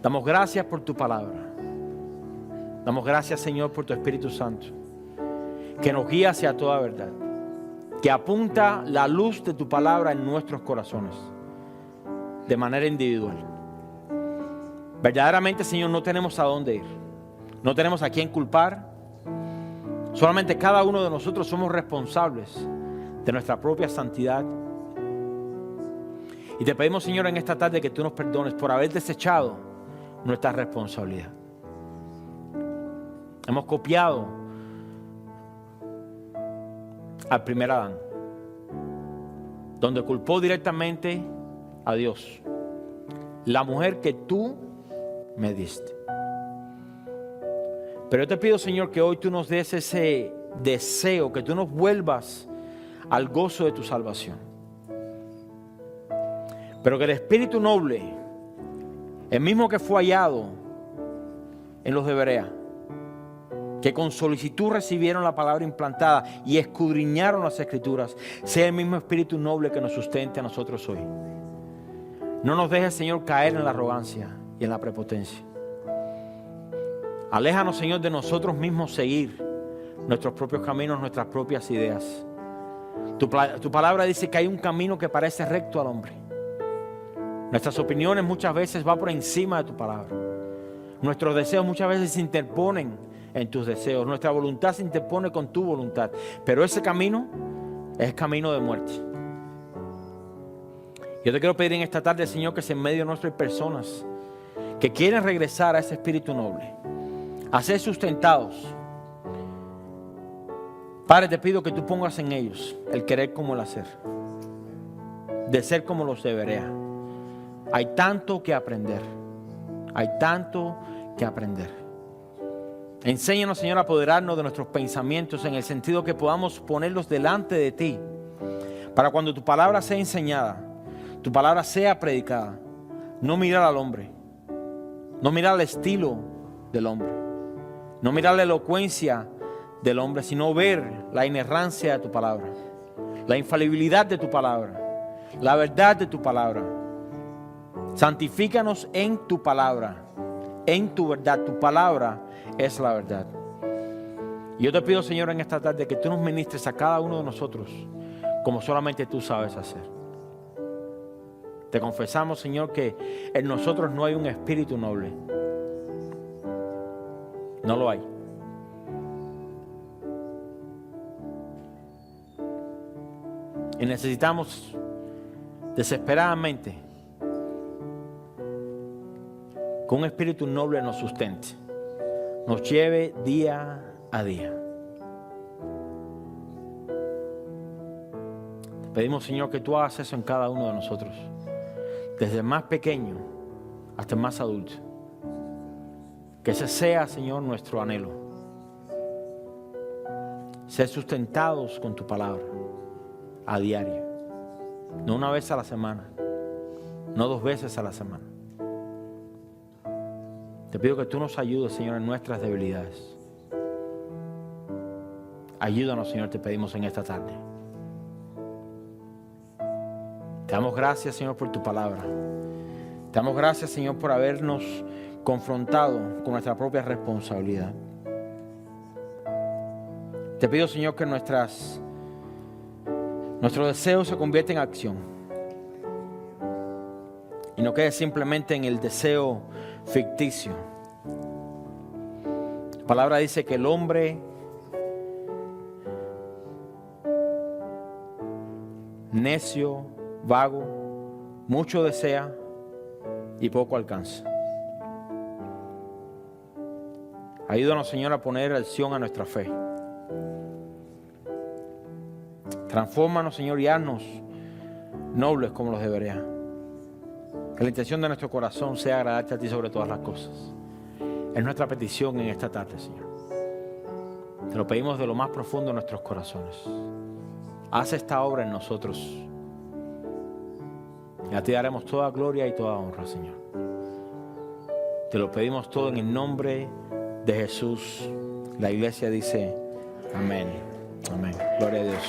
Damos gracias por tu palabra. Damos gracias, Señor, por tu Espíritu Santo, que nos guía hacia toda verdad, que apunta la luz de tu palabra en nuestros corazones, de manera individual. Verdaderamente, Señor, no tenemos a dónde ir, no tenemos a quién culpar. Solamente cada uno de nosotros somos responsables de nuestra propia santidad. Y te pedimos, Señor, en esta tarde que tú nos perdones por haber desechado nuestra responsabilidad. Hemos copiado al primer Adán, donde culpó directamente a Dios, la mujer que tú me diste. Pero yo te pido, Señor, que hoy tú nos des ese deseo, que tú nos vuelvas al gozo de tu salvación. Pero que el espíritu noble, el mismo que fue hallado en los de Berea, que con solicitud recibieron la palabra implantada y escudriñaron las Escrituras, sea el mismo espíritu noble que nos sustente a nosotros hoy. No nos dejes, Señor, caer en la arrogancia y en la prepotencia. Aléjanos, Señor, de nosotros mismos seguir nuestros propios caminos, nuestras propias ideas. Tu palabra dice que hay un camino que parece recto al hombre. Nuestras opiniones muchas veces van por encima de tu palabra. Nuestros deseos muchas veces se interponen en tus deseos. Nuestra voluntad se interpone con tu voluntad. Pero ese camino es camino de muerte. Yo te quiero pedir en esta tarde, Señor, que en medio nuestro hay personas que quieren regresar a ese espíritu noble, a ser sustentados. Padre, te pido que tú pongas en ellos el querer como el hacer, de ser como los de Berea. Hay tanto que aprender. Hay tanto que aprender. Enséñanos, Señor, a apoderarnos de nuestros pensamientos en el sentido que podamos ponerlos delante de ti, para cuando tu palabra sea enseñada, tu palabra sea predicada, no mirar al hombre, no mirar el estilo del hombre, no mirar la elocuencia del hombre, sino ver la inerrancia de tu palabra, la infalibilidad de tu palabra, la verdad de tu palabra. Santifícanos en tu palabra, en tu verdad. Tu palabra es la verdad. Y yo te pido, Señor, en esta tarde que tú nos ministres a cada uno de nosotros como solamente tú sabes hacer. Te confesamos, Señor, que en nosotros no hay un espíritu noble. No lo hay. Y necesitamos desesperadamente que un espíritu noble nos sustente, nos lleve día a día. Te pedimos, Señor, que tú hagas eso en cada uno de nosotros, desde el más pequeño hasta el más adulto. Que ese sea, Señor, nuestro anhelo. Ser sustentados con tu palabra a diario, no una vez a la semana, no 2 veces a la semana. Te pido que tú nos ayudes, Señor, en nuestras debilidades. Ayúdanos, Señor, te pedimos en esta tarde. Te damos gracias, Señor, por tu palabra. Te damos gracias, Señor, por habernos confrontado con nuestra propia responsabilidad. Te pido, Señor, que nuestro deseo se convierta en acción y no quede simplemente en el deseo ficticio. La palabra dice que el hombre necio, vago, mucho desea y poco alcanza. Ayúdanos, Señor, a poner acción a nuestra fe. Transfórmanos, Señor, y haznos nobles como los deberías. Que la intención de nuestro corazón sea agradarte a ti sobre todas las cosas. Es nuestra petición en esta tarde, Señor. Te lo pedimos de lo más profundo de nuestros corazones. Haz esta obra en nosotros. Y a ti daremos toda gloria y toda honra, Señor. Te lo pedimos todo en el nombre de Jesús. La iglesia dice amén. Amén. Gloria a Dios.